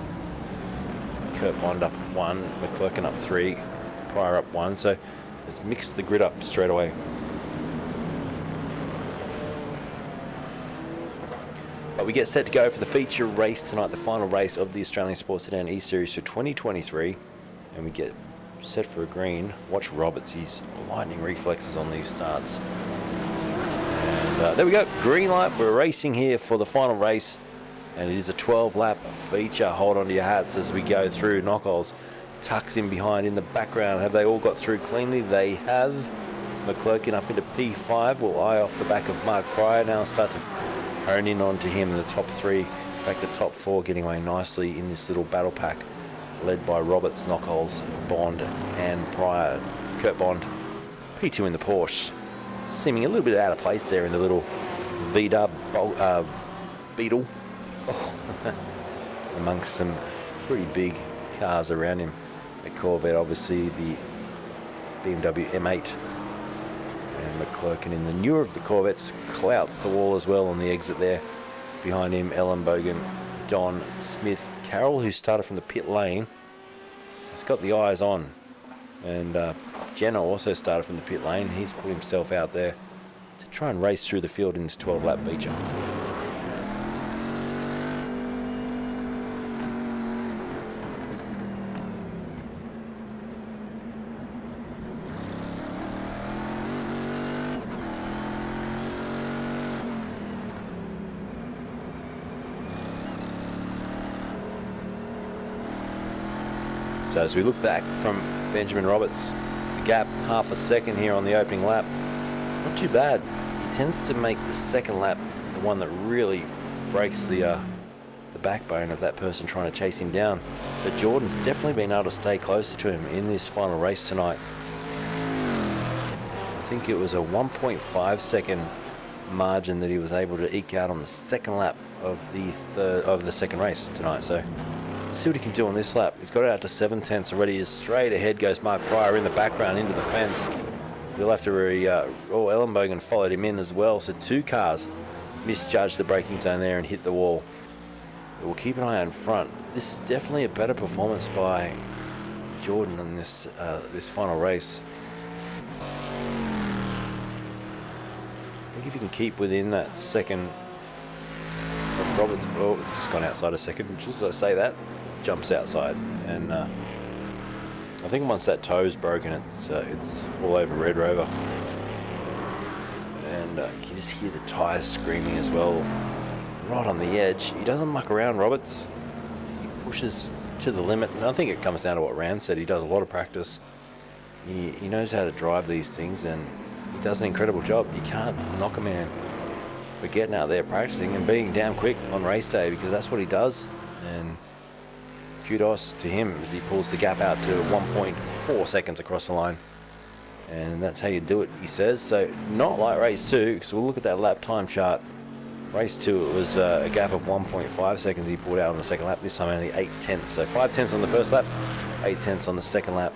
Kurt Bond up 1. McClurkin up 3. Pryor up 1. So let's mix the grid up straight away. But we get set to go for the feature race tonight, the final race of the Australian Sports Sedan eSeries for 2023. And we get set for a green. Watch Roberts, his lightning reflexes on these starts. And there we go, green light. We're racing here for the final race. And it is a 12-lap feature. Hold on to your hats as we go through. Nockels tucks in behind in the background. Have they all got through cleanly? They have. McClurkin up into P5. Will eye off the back of Mark Pryor. Now start to hone in onto him in the top 3. In fact, the top 4 getting away nicely in this little battle pack, led by Roberts, Nockels, Bond, and Pryor. Kurt Bond, P2 in the Porsche, seeming a little bit out of place there in the little V-Dub Beetle, amongst some pretty big cars around him. The Corvette, obviously, the BMW M8. And McClurkin in the newer of the Corvettes clouts the wall as well on the exit there. Behind him, Ellen Bogan, Don Smith, Carroll, who started from the pit lane, has got the eyes on. And Jenna also started from the pit lane. He's put himself out there to try and race through the field in this 12-lap feature. So as we look back from Benjamin Roberts, the gap half a second here on the opening lap. Not too bad. He tends to make the second lap the one that really breaks the backbone of that person trying to chase him down. But Jordan's definitely been able to stay closer to him in this final race tonight. I think it was a 1.5 second margin that he was able to eke out on the second lap of the second race tonight. So see what he can do on this lap. He's got it out to 7/10 already. Straight ahead goes Mark Pryor in the background into the fence. We'll have to Ellen Bogan followed him in as well. So 2 cars misjudged the braking zone there and hit the wall. But we'll keep an eye out in front. This is definitely a better performance by Jordan in this final race. I think if you can keep within that second of Roberts, it's just gone outside a second. Just as I say that, jumps outside, and I think once that toe's broken, it's all over Red Rover, and you can just hear the tyres screaming as well. right on the edge. He doesn't muck around, Roberts. He pushes to the limit, and I think it comes down to what Rand said. He does a lot of practice. He knows how to drive these things, and he does an incredible job. You can't knock a man for getting out there practicing and being damn quick on race day, because that's what he does. And kudos to him as he pulls the gap out to 1.4 seconds across the line. And that's how you do it, he says. So not like race 2, because we'll look at that lap time chart. Race 2, it was a gap of 1.5 seconds he pulled out on the second lap. This time only 8 tenths. So 5 tenths on the first lap, 8 tenths on the second lap.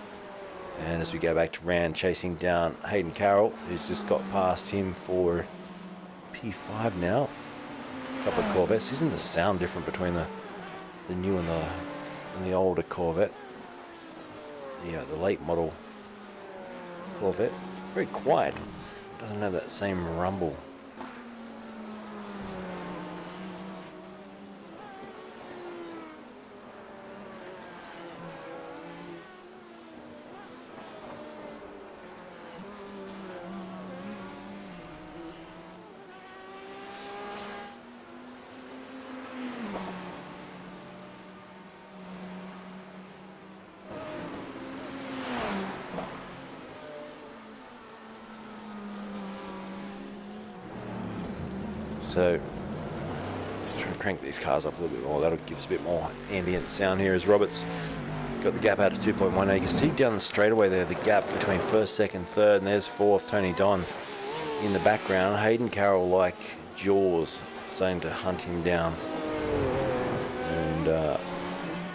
And as we go back to Rand chasing down Hayden Carroll, who's just got past him for P5 now. A couple of Corvettes. Isn't the sound different between the new and the older Corvette? Yeah, the late model Corvette. Very quiet. It doesn't have that same rumble. So, just trying to crank these cars up a little bit more. That'll give us a bit more ambient sound here as Roberts got the gap out to 2.18. You can see down the straightaway there, the gap between first, second, third, and there's fourth, Tony Don in the background. Hayden Carroll, like Jaws, starting to hunt him down and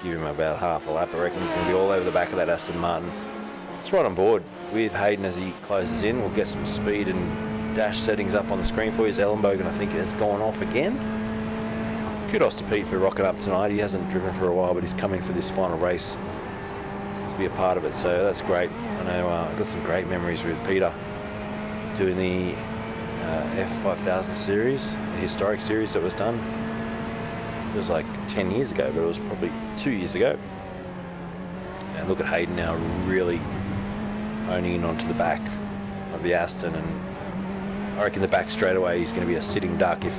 give him about half a lap. I reckon he's going to be all over the back of that Aston Martin. It's right on board with Hayden as he closes in. We'll get some speed and dash settings up on the screen for you. Ellenbogen, I think, has gone off again. Kudos to Pete for rocking up tonight. He hasn't driven for a while, but he's come in for this final race to be a part of it, so that's great. I know I've got some great memories with Peter doing the F5000 series, the historic series that was done. It was like 10 years ago, but it was probably 2 years ago. And look at Hayden now really honing in onto the back of the Aston, and I reckon the back straightaway is going to be a sitting duck. If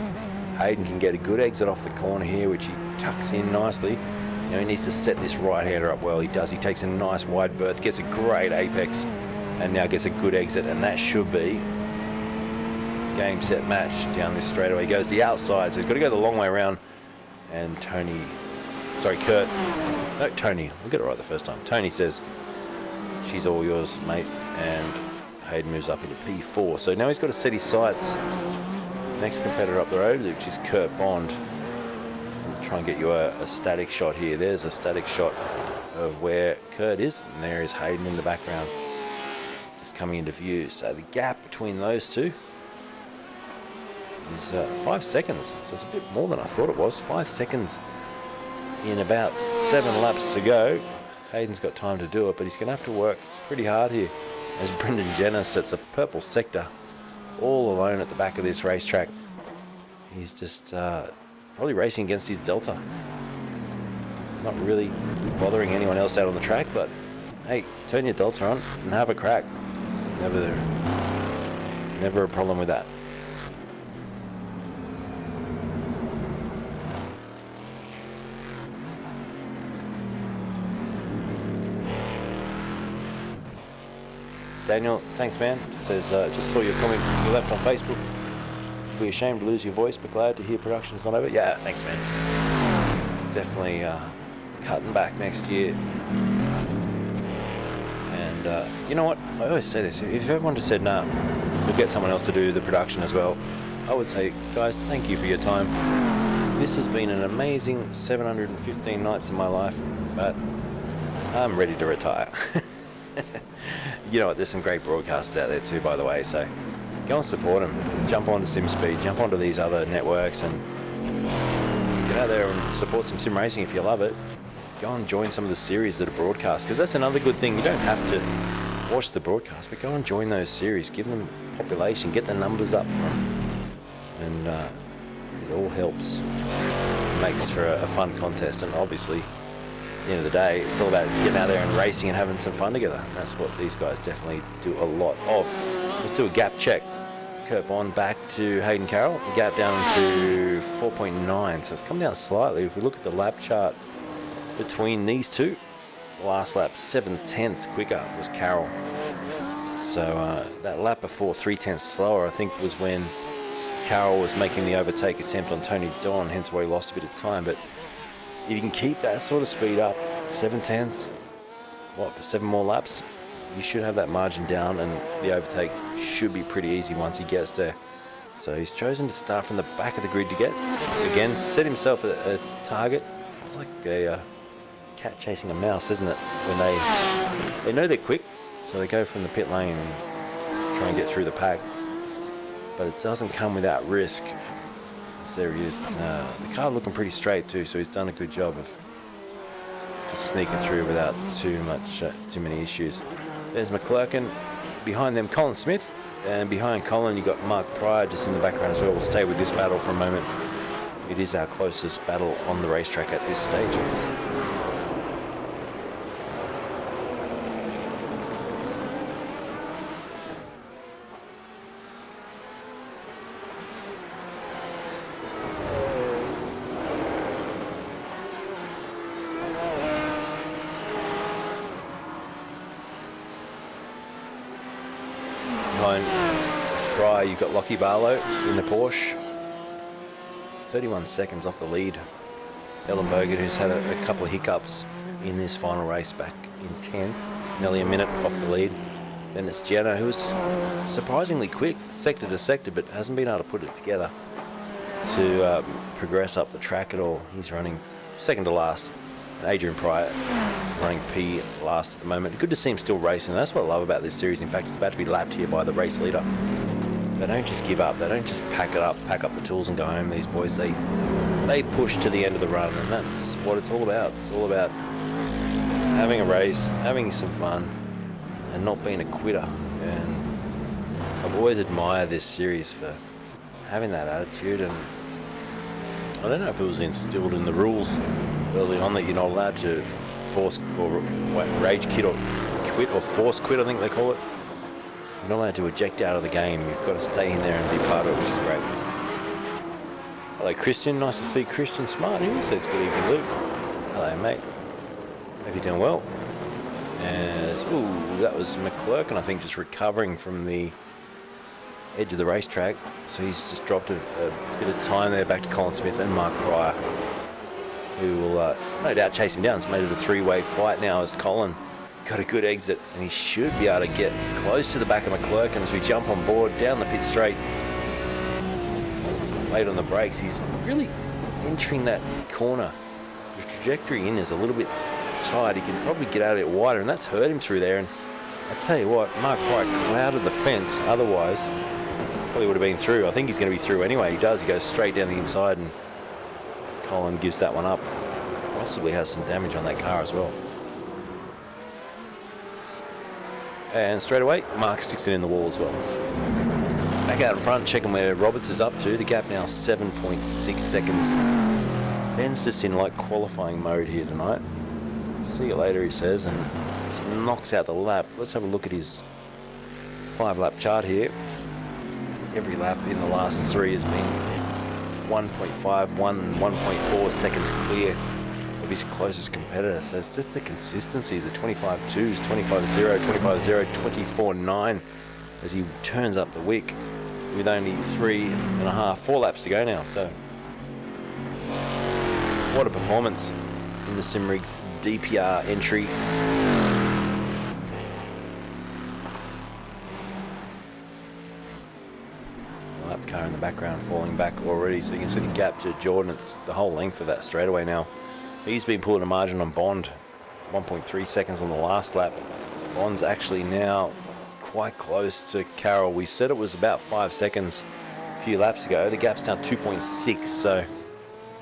Hayden can get a good exit off the corner here, which he tucks in nicely, you know, he needs to set this right-hander up well. He does. He takes a nice wide berth, gets a great apex, and now gets a good exit, and that should be game, set, match down this straightaway. He goes the outside, so he's got to go the long way around. And Tony, we'll get it right the first time. Tony says, she's all yours, mate, and Hayden moves up into P4. So now he's got to set his sights. Next competitor up the road, which is Kurt Bond. I'll try and get you a static shot here. There's a static shot of where Kurt is, and there is Hayden in the background, just coming into view. So the gap between those two is 5 seconds. So it's a bit more than I thought it was. 5 seconds in about 7 laps to go. Hayden's got time to do it, but he's going to have to work pretty hard here as Brendan Jenner sets a purple sector all alone at the back of this racetrack. He's just probably racing against his Delta. Not really bothering anyone else out on the track, but hey, turn your Delta on and have a crack. Never a problem with that. Daniel, thanks, man. Says, just saw your comment you left on Facebook. Be ashamed to lose your voice, but glad to hear production's not over. Yeah, thanks, man. Definitely cutting back next year. And you know what? I always say this. If everyone just said, no, we'll get someone else to do the production as well, I would say, guys, thank you for your time. This has been an amazing 715 nights in my life, but I'm ready to retire. You know what, there's some great broadcasters out there too, by the way, so go and support them. Jump onto SimSpeed, jump onto these other networks, and get out there and support some sim racing if you love it. Go and join some of the series that are broadcast, because that's another good thing. You don't have to watch the broadcast, but go and join those series. Give them population, get the numbers up front, and it all helps. It makes for a fun contest, and obviously, at the end of the day, it's all about getting out there and racing and having some fun together. And that's what these guys definitely do a lot of. Let's do a gap check Kurt Bond back to Hayden Carroll. The gap down to 4.9, so it's come down slightly. If we look at the lap chart between these two, last lap 7/10 quicker was Carroll. So that lap before 3/10 slower, I think, was when Carroll was making the overtake attempt on Tony Don, hence why he lost a bit of time. But if you can keep that sort of speed up, 7/10, for 7 more laps, you should have that margin down, and the overtake should be pretty easy once he gets there. So he's chosen to start from the back of the grid to get, again, set himself a target. It's like a cat chasing a mouse, isn't it? When they know they're quick, so they go from the pit lane and try and get through the pack. But it doesn't come without risk. So there he is. The car looking pretty straight too, so he's done a good job of just sneaking through without too many issues. There's McClurkin. Behind them, Colin Smith. And behind Colin, you've got Mark Pryor just in the background as well. We'll stay with this battle for a moment. It is our closest battle on the racetrack at this stage. Pryor, you've got Lockie Barlow in the Porsche. 31 seconds off the lead. Ellen Bogut, who's had a couple of hiccups in this final race, back in 10th. Nearly a minute off the lead. Then it's Gianna, who was surprisingly quick, sector to sector, but hasn't been able to put it together to progress up the track at all. He's running second to last. Adrian Pryor running P last at the moment. Good to see him still racing. That's what I love about this series. In fact, it's about to be lapped here by the race leader. They don't just give up. They don't just pack up the tools and go home. These boys, they push to the end of the run, and that's what it's all about. It's all about having a race, having some fun, and not being a quitter. And I've always admired this series for having that attitude, and I don't know if it was instilled in the rules early on that you're not allowed to force or rage quit or force quit, I think they call it. You're not allowed to eject out of the game. You've got to stay in there and be part of it, which is great. Hello, Christian. Nice to see Christian Smart here. Says good evening, Luke. Hello, mate. Hope you're doing well. And ooh, that was McClurkin, I think, just recovering from the edge of the racetrack. So he's just dropped a bit of time there back to Colin Smith and Mark Pryor, who will no doubt chase him down. It's made it a three-way fight now as Colin got a good exit, and he should be able to get close to the back of McClurkin as we jump on board down the pit straight. Late on the brakes, he's really entering that corner. The trajectory in is a little bit tight. He can probably get out a bit wider, and that's hurt him through there. And I tell you what, Mark Pryor clouded the fence. Otherwise, probably would have been through. I think he's going to be through anyway. He does. He goes straight down the inside, and Colin gives that one up. Possibly has some damage on that car as well. And straight away, Mark sticks it in the wall as well. Back out in front, checking where Roberts is up to. The gap now 7.6 seconds. Ben's just in like qualifying mode here tonight. See you later, he says, and just knocks out the lap. Let's have a look at his 5-lap chart here. Every lap in the last 3 has been 1.5, 1.4 seconds clear of his closest competitor. So it's just the consistency, the 25.2s, 25.0, 25.0, 24.9 as he turns up the wick with only 3.5, 4 laps to go now. So what a performance in the Simrig's DPR entry. Lap car in the background falling back already, so you can see the gap to Jordan. It's the whole length of that straightaway now. He's been pulling a margin on Bond, 1.3 seconds on the last lap. Bond's actually now quite close to Carroll. We said it was about 5 seconds a few laps ago. The gap's now 2.6, so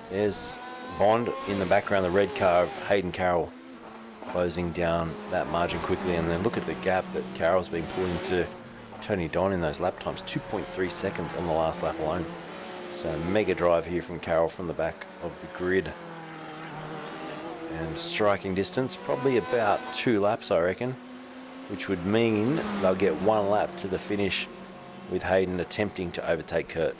there's Bond in the background, the red car of Hayden Carroll, closing down that margin quickly. And then look at the gap that Carroll's been pulling to Tony Don in those lap times, 2.3 seconds on the last lap alone. So mega drive here from Carroll from the back of the grid. And striking distance, probably about 2 laps, I reckon, which would mean they'll get 1 lap to the finish with Hayden attempting to overtake Kurt.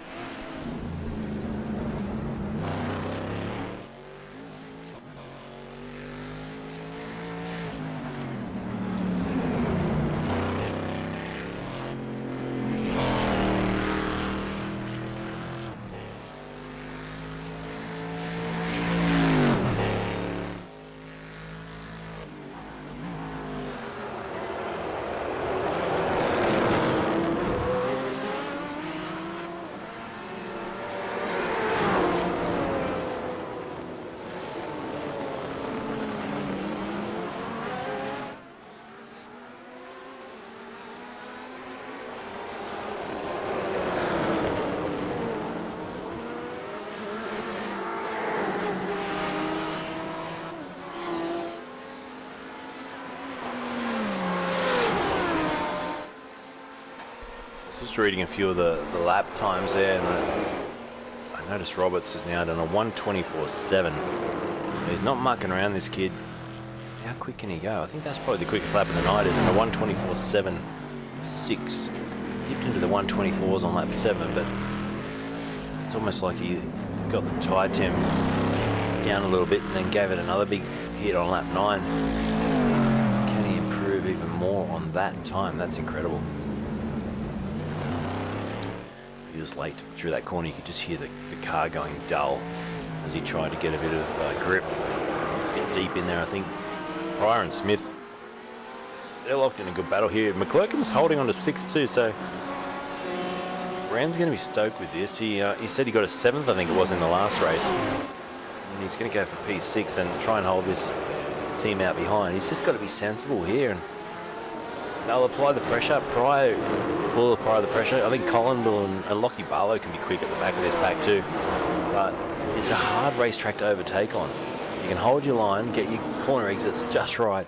Just reading a few of the lap times there, and I noticed Roberts has now done a 1:24.7. So he's not mucking around, this kid. How quick can he go? I think that's probably the quickest lap of the night, isn't it? A 1:24.7.6. Dipped into the 1:24s on lap 7, but it's almost like he got the tyre temp down a little bit and then gave it another big hit on lap 9. Can he improve even more on that time? That's incredible. He was late through that corner. You could just hear the car going dull as he tried to get a bit of grip. A bit deep in there, I think. Pryor and Smith, they're locked in a good battle here. McClurkin's holding on to 6-2, so Rand's going to be stoked with this. He said he got a 7th, I think it was, in the last race. And he's going to go for P6 and try and hold this team out behind. He's just got to be sensible here, and they'll apply the pressure. Pryor will apply the pressure. I think Colin will, and Lockie Barlow can be quick at the back of this pack too. But it's a hard racetrack to overtake on. You can hold your line, get your corner exits just right.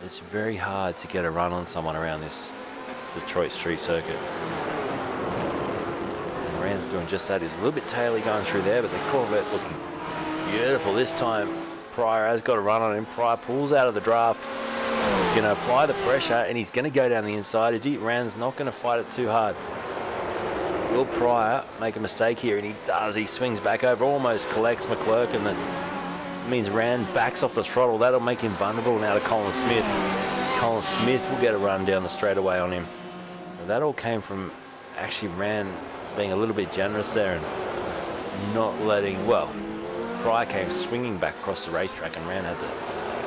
It's very hard to get a run on someone around this Detroit street circuit. And Rand's doing just that. He's a little bit taily going through there, but the Corvette looking beautiful this time. Pryor has got a run on him. Pryor pulls out of the draft. He's going to apply the pressure, and he's going to go down the inside. Rand's not going to fight it too hard. Will Pryor make a mistake here? And he does. He swings back over, almost collects McClurkin. That means Rand backs off the throttle. That'll make him vulnerable now to Colin Smith. Colin Smith will get a run down the straightaway on him. So that all came from actually Rand being a little bit generous there and not letting, well, Pryor came swinging back across the racetrack, and Rand had to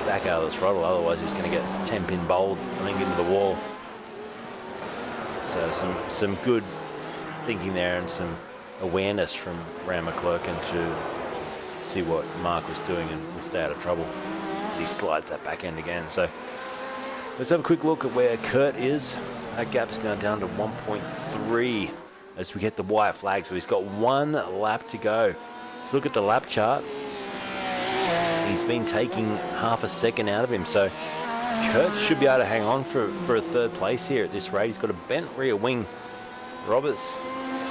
back out of the throttle, otherwise he was going to get 10-pin bowled, I think, into the wall. So some good thinking there and some awareness from Rand McClurkin to see what Mark was doing and stay out of trouble as he slides that back end again. So let's have a quick look at where Kurt is. That gap's now down to 1.3 as we get the white flag. So he's got 1 lap to go. Let's look at the lap chart. He's been taking half a second out of him, so Kurt should be able to hang on for a 3rd place here at this rate. He's got a bent rear wing. Roberts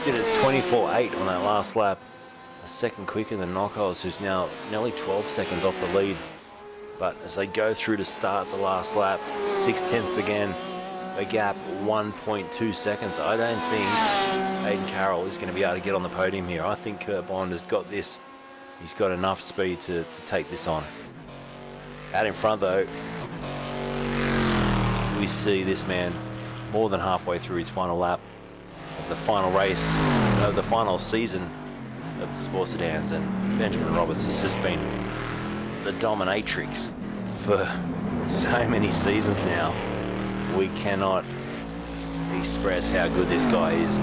did it 24.8 on that last lap, a second quicker than Knockholes, who's now nearly 12 seconds off the lead. But as they go through to start the last lap, 0.6 again, a gap 1.2 seconds. I don't think Aidan Carroll is going to be able to get on the podium here. I think Kurt Bond has got this. He's got enough speed to take this on. Out in front, though, we see this man more than halfway through his final lap of the final race, of the final season of the Sports Sedans, and Benjamin Roberts has just been the dominatrix for so many seasons now. We cannot express how good this guy is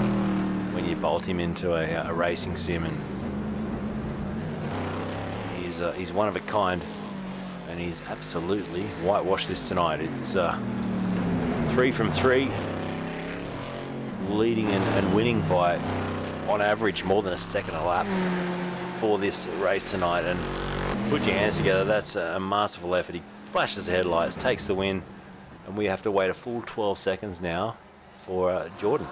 when you bolt him into a racing sim, and he's one of a kind, and he's absolutely whitewashed this tonight. It's 3 from 3, leading and winning by, on average, more than a second a lap for this race tonight. And put your hands together. That's a masterful effort. He flashes the headlights, takes the win, and we have to wait a full 12 seconds now for Jordan,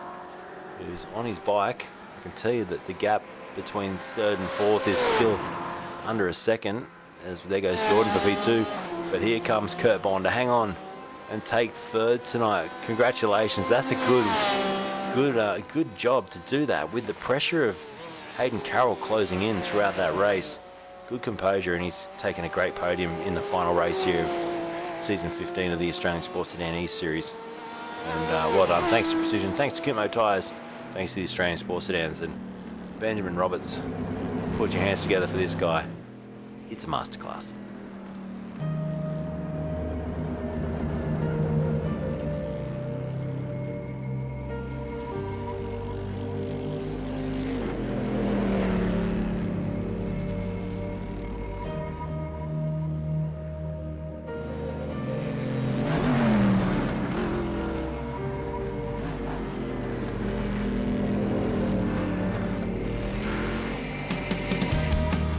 who's on his bike. I can tell you that the gap between 3rd and 4th is still under a second, as there goes Jordan for P2. But here comes Kurt Bond to hang on and take 3rd tonight. Congratulations. That's a good good job to do that with the pressure of Hayden Carroll closing in throughout that race. Good composure, and he's taken a great podium in the final race here of season 15 of the Australian Sports Sedan eSeries. And well done. Thanks to Precision, thanks to Kumho Tyres, thanks to the Australian Sports Sedans, and Benjamin Roberts. Put your hands together for this guy. It's a masterclass.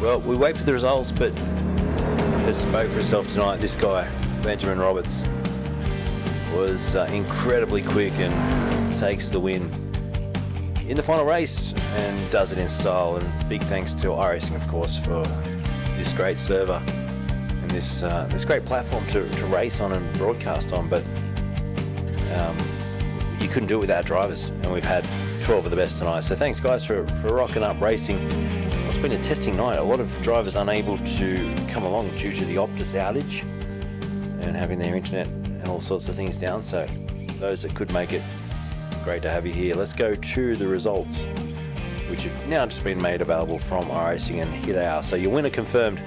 Well, we wait for the results, but it spoke for itself tonight. This guy, Benjamin Roberts, was incredibly quick and takes the win in the final race and does it in style. And big thanks to iRacing, of course, for this great server and this great platform to race on and broadcast on. But you couldn't do it without drivers, and we've had 12 of the best tonight. So thanks, guys, for rocking up racing. It's been a testing night. A lot of drivers unable to come along due to the Optus outage and having their internet and all sorts of things down. So those that could make it, great to have you here. Let's go to the results, which have now just been made available from iRacing, and here they are. So your winner confirmed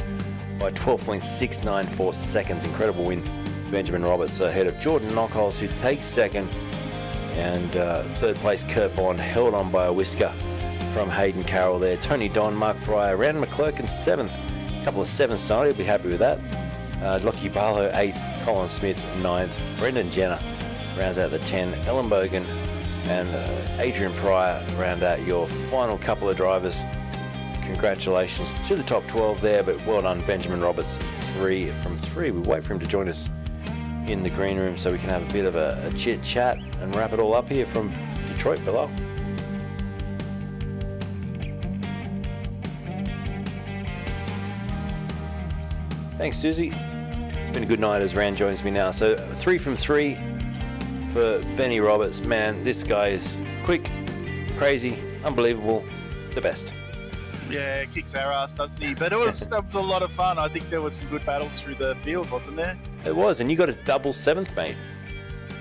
by 12.694 seconds. Incredible win. Benjamin Roberts ahead of Jordan Knockholes, who takes second, and third place Kurt Bond, held on by a whisker from Hayden Carroll there. Tony Don, Mark Fryer, Rand McClurkin 7th. A couple of 7s tonight, he'll be happy with that. Lockie Barlow 8th, Colin Smith 9th, Brendan Jenner rounds out the 10, Ellen Bogan and Adrian Pryor round out your final couple of drivers. Congratulations to the top 12 there, but well done, Benjamin Roberts, 3 from 3. We wait for him to join us in the green room so we can have a bit of a chit chat and wrap it all up here from Detroit, Belle. Thanks, Susie. It's been a good night as Rand joins me now. So 3 from 3 for Benny Roberts. Man, this guy is quick, crazy, unbelievable, the best. Yeah, kicks our ass, doesn't he? But that was a lot of fun. I think there was some good battles through the field, wasn't there? It was, and you got a double 7th, mate.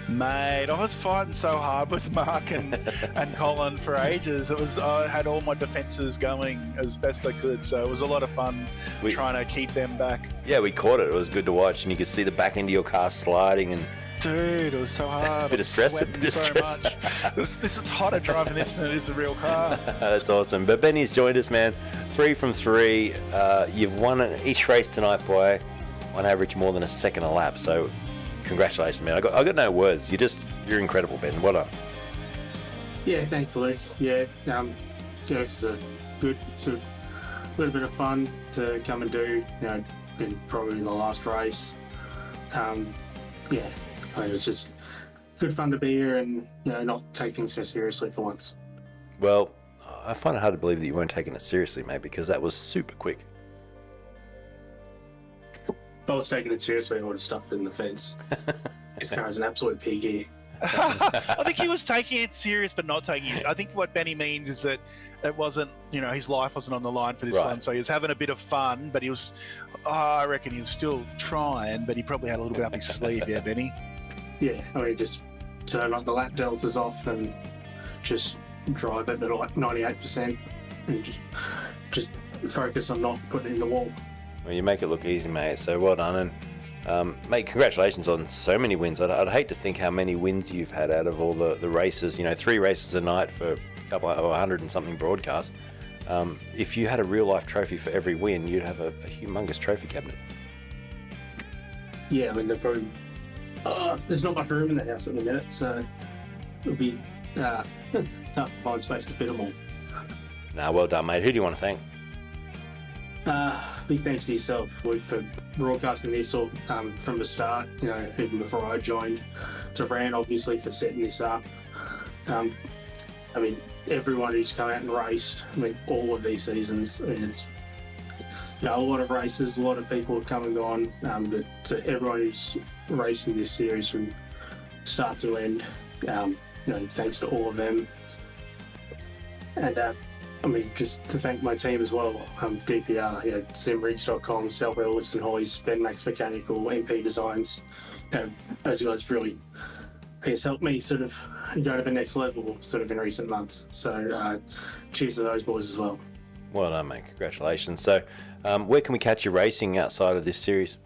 Mate, I was fighting so hard with Mark and Colin for ages. I had all my defences going as best I could, so it was a lot of fun trying to keep them back. Yeah, we caught it. It was good to watch, and you could see the back end of your car sliding. And dude, it was so hard. A bit of stress. So much. It's hotter driving this than it is the real car. That's awesome. But Benny's joined us, man. 3 from 3. You've won each race tonight by, on average, more than a second a lap. So congratulations, man. I got no words. You're incredible, Ben. Well done. Yeah, thanks, Luke. Yeah, this is a good sort of little bit of fun to come and do. In probably the last race. Yeah, it was just good fun to be here and not take things so seriously for once. Well, I find it hard to believe that you weren't taking it seriously, mate, because that was super quick. If I was taking it seriously, I would have stuffed it in the fence. This car is an absolute pig here. I think he was taking it serious, but not taking it. I think what Benny means is that it wasn't, his life wasn't on the line for this one. So he was having a bit of fun, but I reckon he was still trying, but he probably had a little bit up his sleeve, yeah, Benny? Yeah, just turn the lap deltas off and just drive it at like 98% and just focus on not putting it in the wall. Well, you make it look easy, mate, so well done. And mate, congratulations on so many wins. I'd hate to think how many wins you've had out of all the races. 3 races a night for a couple of 100 and something broadcasts. If you had a real life trophy for every win, you'd have a humongous trophy cabinet. Yeah, they're probably there's not much room in the house at the minute, so it'll be tough to find space to fit them all. Nah, well done, mate. Who do you want to thank? Big thanks to yourself, Luke, for broadcasting this from the start, even before I joined. To Rand, obviously, for setting this up. Everyone who's come out and raced, all of these seasons, it's a lot of races, a lot of people have come and gone, but to everyone who's racing this series from start to end, thanks to all of them. And just to thank my team as well, DPR, simrigs.com, Selwell, Listen Hoys, Ben Max Mechanical, MP Designs. Those guys really helped me sort of go to the next level sort of in recent months. So cheers to those boys as well. Well done, mate. Congratulations. So where can we catch you racing outside of this series?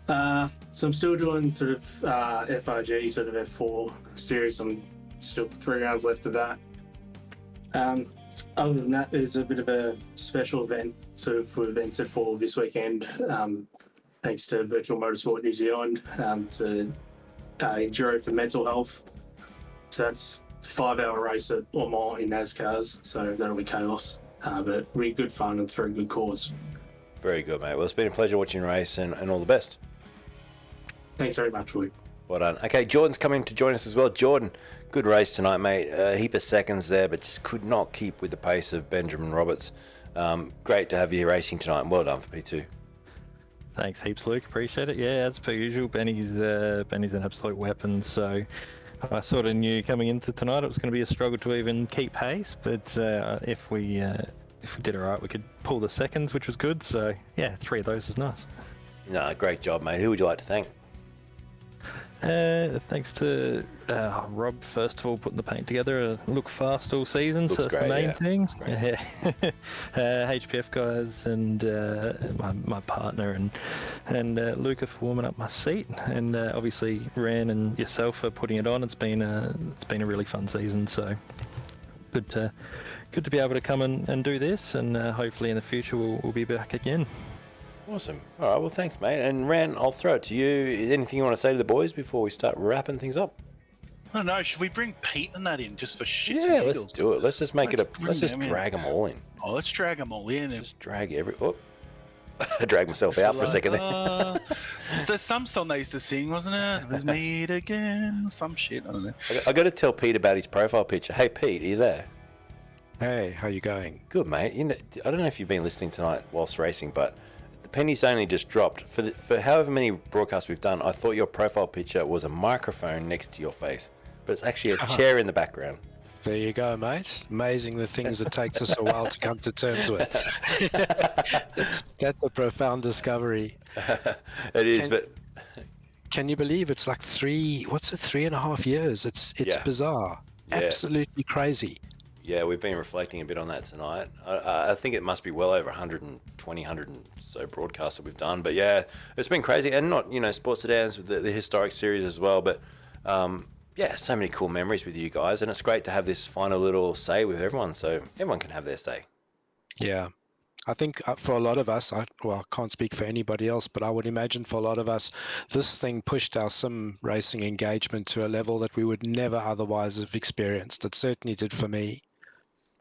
So I'm still doing sort of FRG, sort of F4 series. I'm still 3 rounds left of that. Other than that, there's a bit of a special event sort of we've entered for this weekend, thanks to Virtual Motorsport New Zealand, to Enduro for Mental Health. So that's a 5-hour race at Le Mans in NASCARs, so that'll be chaos, but really good fun and for a good cause. Very good, mate. Well, it's been a pleasure watching you race, and all the best. Thanks very much, Luke. Well done. Okay, Jordan's coming to join us as well. Jordan, good race tonight, mate. A heap of seconds there, but just could not keep with the pace of Benjamin Roberts. Great to have you racing tonight. Well done for P2. Thanks heaps, Luke. Appreciate it. Yeah, as per usual, Benny's an absolute weapon. So I sort of knew coming into tonight it was going to be a struggle to even keep pace. But if we did all right, we could pull the seconds, which was good. So yeah, 3 of those is nice. No, great job, mate. Who would you like to thank? Thanks to Rob, first of all, putting the paint together. Look fast all season, Looks so that's great, the main yeah. thing. Looks HPF guys and my partner and Luca for warming up my seat, and obviously Ran and yourself for putting it on. It's been a really fun season, so good to be able to come and do this, and hopefully in the future we'll be back again. Awesome. All right, well, thanks, mate. And Ran, I'll throw it to you. Is anything you want to say to the boys before we start wrapping things up? I don't know. Should we bring Pete and that in just for shits Yeah, and giggles? let's do it. Let's just make let's just them in. drag them all in. Oh, let's drag them all in. Just drag I dragged myself out for a second there. There's some song they used to sing, wasn't it? It was Meet Again, some shit. I don't know. I got to tell Pete about his profile picture. Hey, Pete, are you there? Hey, how you going? Good, mate. I don't know if you've been listening tonight whilst racing, but the pennies only just dropped. For however many broadcasts we've done, I thought your profile picture was a microphone next to your face, but it's actually a chair in the background. There you go, mate. Amazing the things it takes us a while to come to terms with. That's a profound discovery. It is, but can you believe it's like 3.5 years? It's Yeah. bizarre. Yeah. Absolutely crazy. yeah, we've been reflecting a bit on that tonight. I think it must be well over 120, 100 and so broadcasts that we've done. But yeah, it's been crazy. And not, sports sedans with the historic series as well. But yeah, so many cool memories with you guys. And it's great to have this final little say with everyone so everyone can have their say. Yeah. I think for a lot of us, I can't speak for anybody else, but I would imagine for a lot of us, this thing pushed our sim racing engagement to a level that we would never otherwise have experienced. It certainly did for me.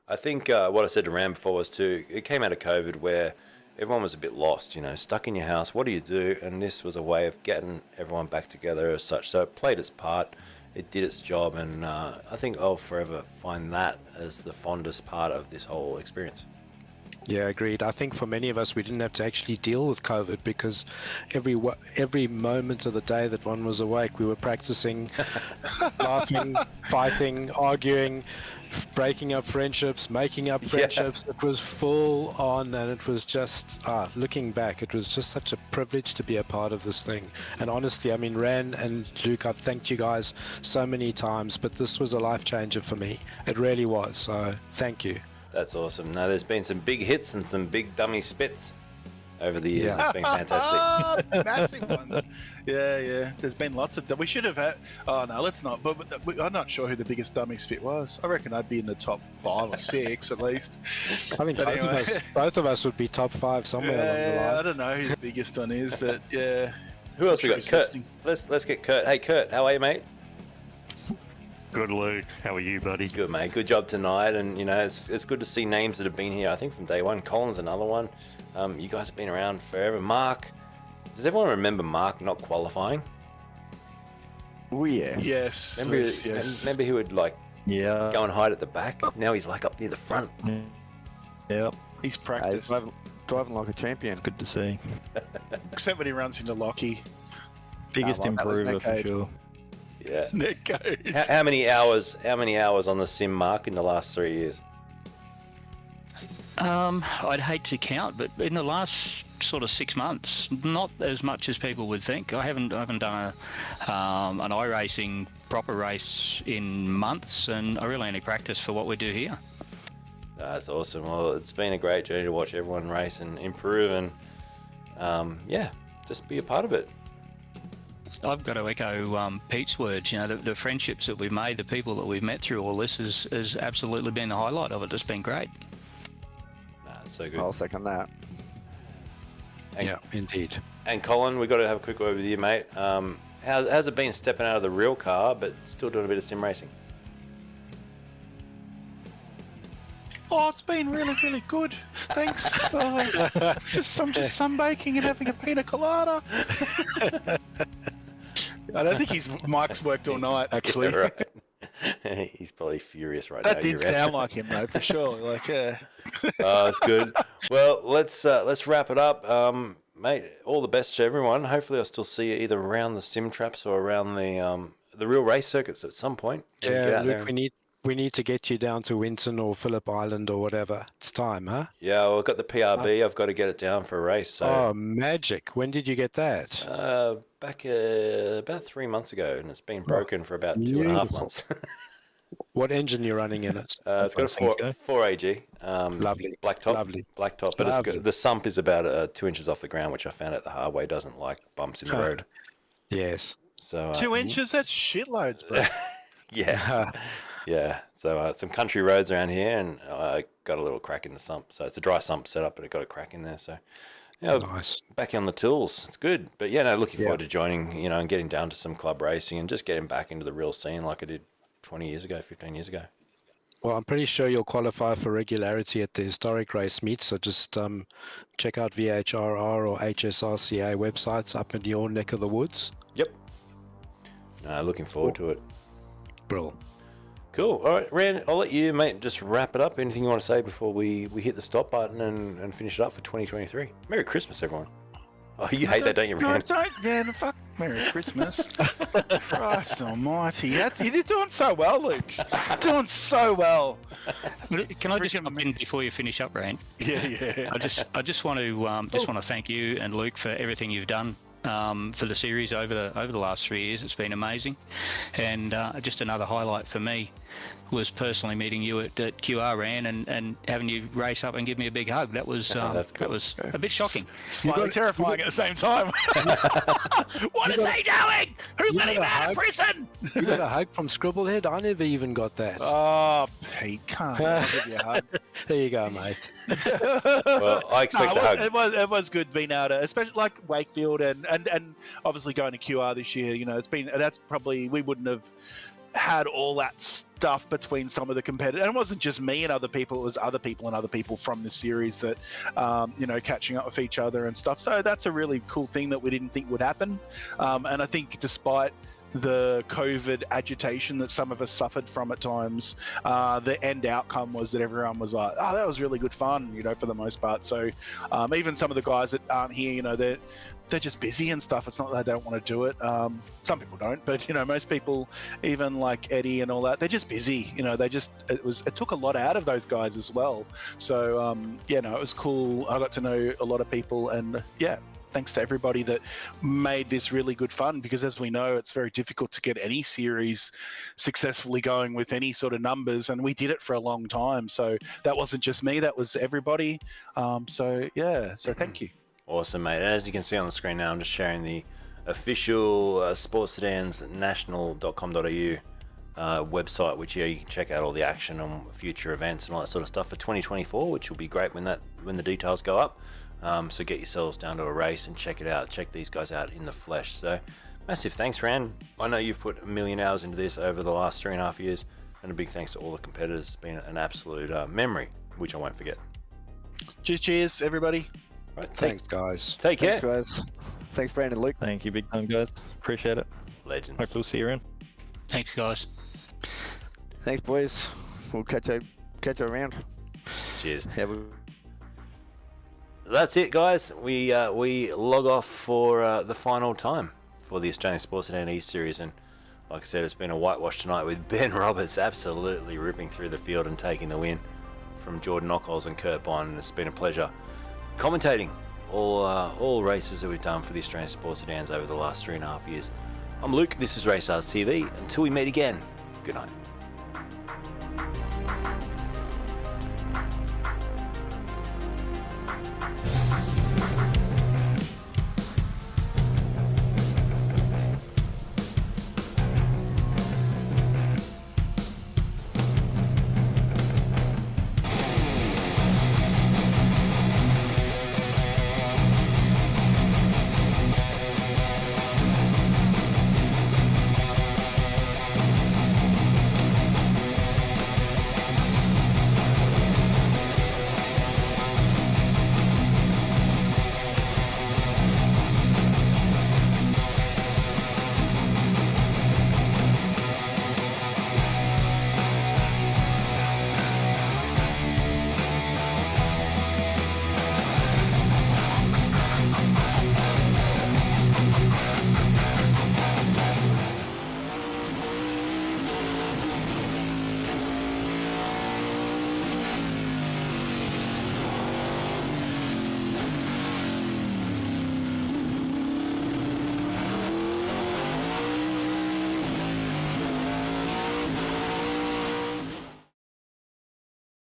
I think what I said to Ram before was too, it came out of COVID where everyone was a bit lost, stuck in your house. What do you do? And this was a way of getting everyone back together as such. So it played its part. It did its job. And I think I'll forever find that as the fondest part of this whole experience. Yeah, agreed. I think for many of us, we didn't have to actually deal with COVID because every moment of the day that one was awake, we were practicing, laughing, fighting, arguing, breaking up friendships, making up friendships. Yeah. It was full on, and it was just, looking back, it was just such a privilege to be a part of this thing. And honestly, I mean, Ran and Luke, I've thanked you guys so many times, but this was a life changer for me. It really was. So thank you. That's awesome. No, there's been some big hits and some big dummy spits over the years. Yeah. It's been fantastic. Massive ones. Yeah. There's been lots of them. We should have had... Oh, no, let's not. But I'm not sure who the biggest dummy spit was. I reckon I'd be in the top 5 or 6 at least. I think both of us would be top 5 somewhere along the line. I don't know who the biggest one is, but yeah. Who else we got? Kurt. Let's get Kurt. Hey, Kurt, how are you, mate? Good, Luke. How are you, buddy? Good, mate. Good job tonight. And, it's good to see names that have been here, I think, from day one. Colin's another one. You guys have been around forever. Mark. Does everyone remember Mark not qualifying? Oh, yeah. Yes. Remember he would, go and hide at the back? Now he's, up near the front. Yep. He's practiced. Driving like a champion. It's good to see. Except when he runs into Lockie. Biggest improver, for sure. Yeah. Net coach. How many hours? How many hours on the sim, Mark, in the last 3 years? I'd hate to count, but in the last sort of 6 months, not as much as people would think. I haven't done an iRacing proper race in months, and I really only practice for what we do here. That's awesome. Well, it's been a great journey to watch everyone race and improve, and just be a part of it. I've got to echo Pete's words. You know, the friendships that we've made, the people that we've met through all this has absolutely been the highlight of it. It's been great. It's so good. I'll second that. Yeah, indeed. And Colin, we've got to have a quick word with you, mate. How's it been stepping out of the real car, but still doing a bit of sim racing? Oh, it's been really, really good. Thanks. I'm just sunbaking and having a pina colada. I don't think his mic's worked all night, actually. Yeah, right. He's probably furious right now. That did sound like him, though, for sure. Like, Oh, that's good. Well, let's wrap it up, mate. All the best to everyone. Hopefully, I'll still see you either around the sim traps or around the real race circuits at some point. Yeah, Luke, we need to get you down to Winton or Phillip Island or whatever. It's time, huh? Yeah, well, I've got the PRB. I've got to get it down for a race. So. Oh, magic! When did you get that? Back about 3 months ago, and it's been broken for about 2.5 months. What engine you running in it? It's got a 4 AG. Lovely. Black top. Lovely. Black top. But it's got, the sump is about 2 inches off the ground, which I found out the hard way doesn't like bumps in the road. Yes. So 2 inches? That's shitloads, bro. Yeah. Yeah. So some country roads around here, and I got a little crack in the sump. So it's a dry sump setup, but it got a crack in there. So yeah, nice. Back on the tools. It's good. But yeah, no, looking forward to joining, and getting down to some club racing and just getting back into the real scene like I did 20 years ago, 15 years ago. Well, I'm pretty sure you'll qualify for regularity at the historic race meet. So just check out VHRR or HSRCA websites up in your neck of the woods. Yep. No, looking forward to it. Brill. Cool. All right, Rand, I'll let you, mate, just wrap it up. Anything you want to say before we hit the stop button and finish it up for 2023? Merry Christmas, everyone. Oh, you hate that, don't you, Rand? No, don't. Man, fuck Merry Christmas. Christ almighty. You're doing so well, Luke. Doing so well. Can I just jump in before you finish up, Rand? Yeah. I just want to thank you and Luke for everything you've done for the series over the last 3 years. It's been amazing, and just another highlight for me was personally meeting you at QR, Ran, and having you race up and give me a big hug. That was that was a bit shocking. Slightly terrifying at the same time. What is he doing? Who let him out of prison? You got a hug from Scribblehead? I never even got that. Oh, Pete, can't I'll give you a hug. There you go, mate. Well, I expect the hug. It was good being able to, especially like Wakefield and obviously going to QR this year. That's probably, we wouldn't have had all that stuff between some of the competitors, and it wasn't just me and other people, it was other people and other people from the series that catching up with each other and stuff. So that's a really cool thing that we didn't think would happen, and I think despite the COVID agitation that some of us suffered from at times, the end outcome was that everyone was like, oh, that was really good fun, for the most part. So even some of the guys that aren't here, they're just busy and stuff. It's not that they don't want to do it. Some people don't, but most people, even like Eddie and all that, they're just busy. It took a lot out of those guys as well. So it was cool. I got to know a lot of people, and thanks to everybody that made this really good fun, because as we know, it's very difficult to get any series successfully going with any sort of numbers, and we did it for a long time. So that wasn't just me, that was everybody. So thank you. Awesome, mate. And as you can see on the screen now, I'm just sharing the official Sports Sedan's national.com.au website, which you can check out all the action on future events and all that sort of stuff for 2024, which will be great when the details go up. So get yourselves down to a race and check it out. Check these guys out in the flesh. So massive thanks, Rand. I know you've put a million hours into this over the last 3.5 years, and a big thanks to all the competitors. It's been an absolute memory, which I won't forget. Cheers, everybody. Right, Thanks, guys. Take care. Thanks, guys. Thanks, Brandon, Luke. Thank you, big time, guys. Appreciate it. Legends. Hopefully we'll see you around. Thanks, guys. Thanks, boys. We'll catch you around. Cheers. Yeah, That's it, guys. We log off for the final time for the Australian Sports Sedan eSeries, and Like I said, it's been a whitewash tonight with Ben Roberts absolutely ripping through the field and taking the win from Jordan Ockholz and Kurt Bond. It's been a pleasure commentating all races that we've done for the Australian Sports Sedans over the last 3.5 years. I'm Luke, this is Racers TV. Until we meet again, good night.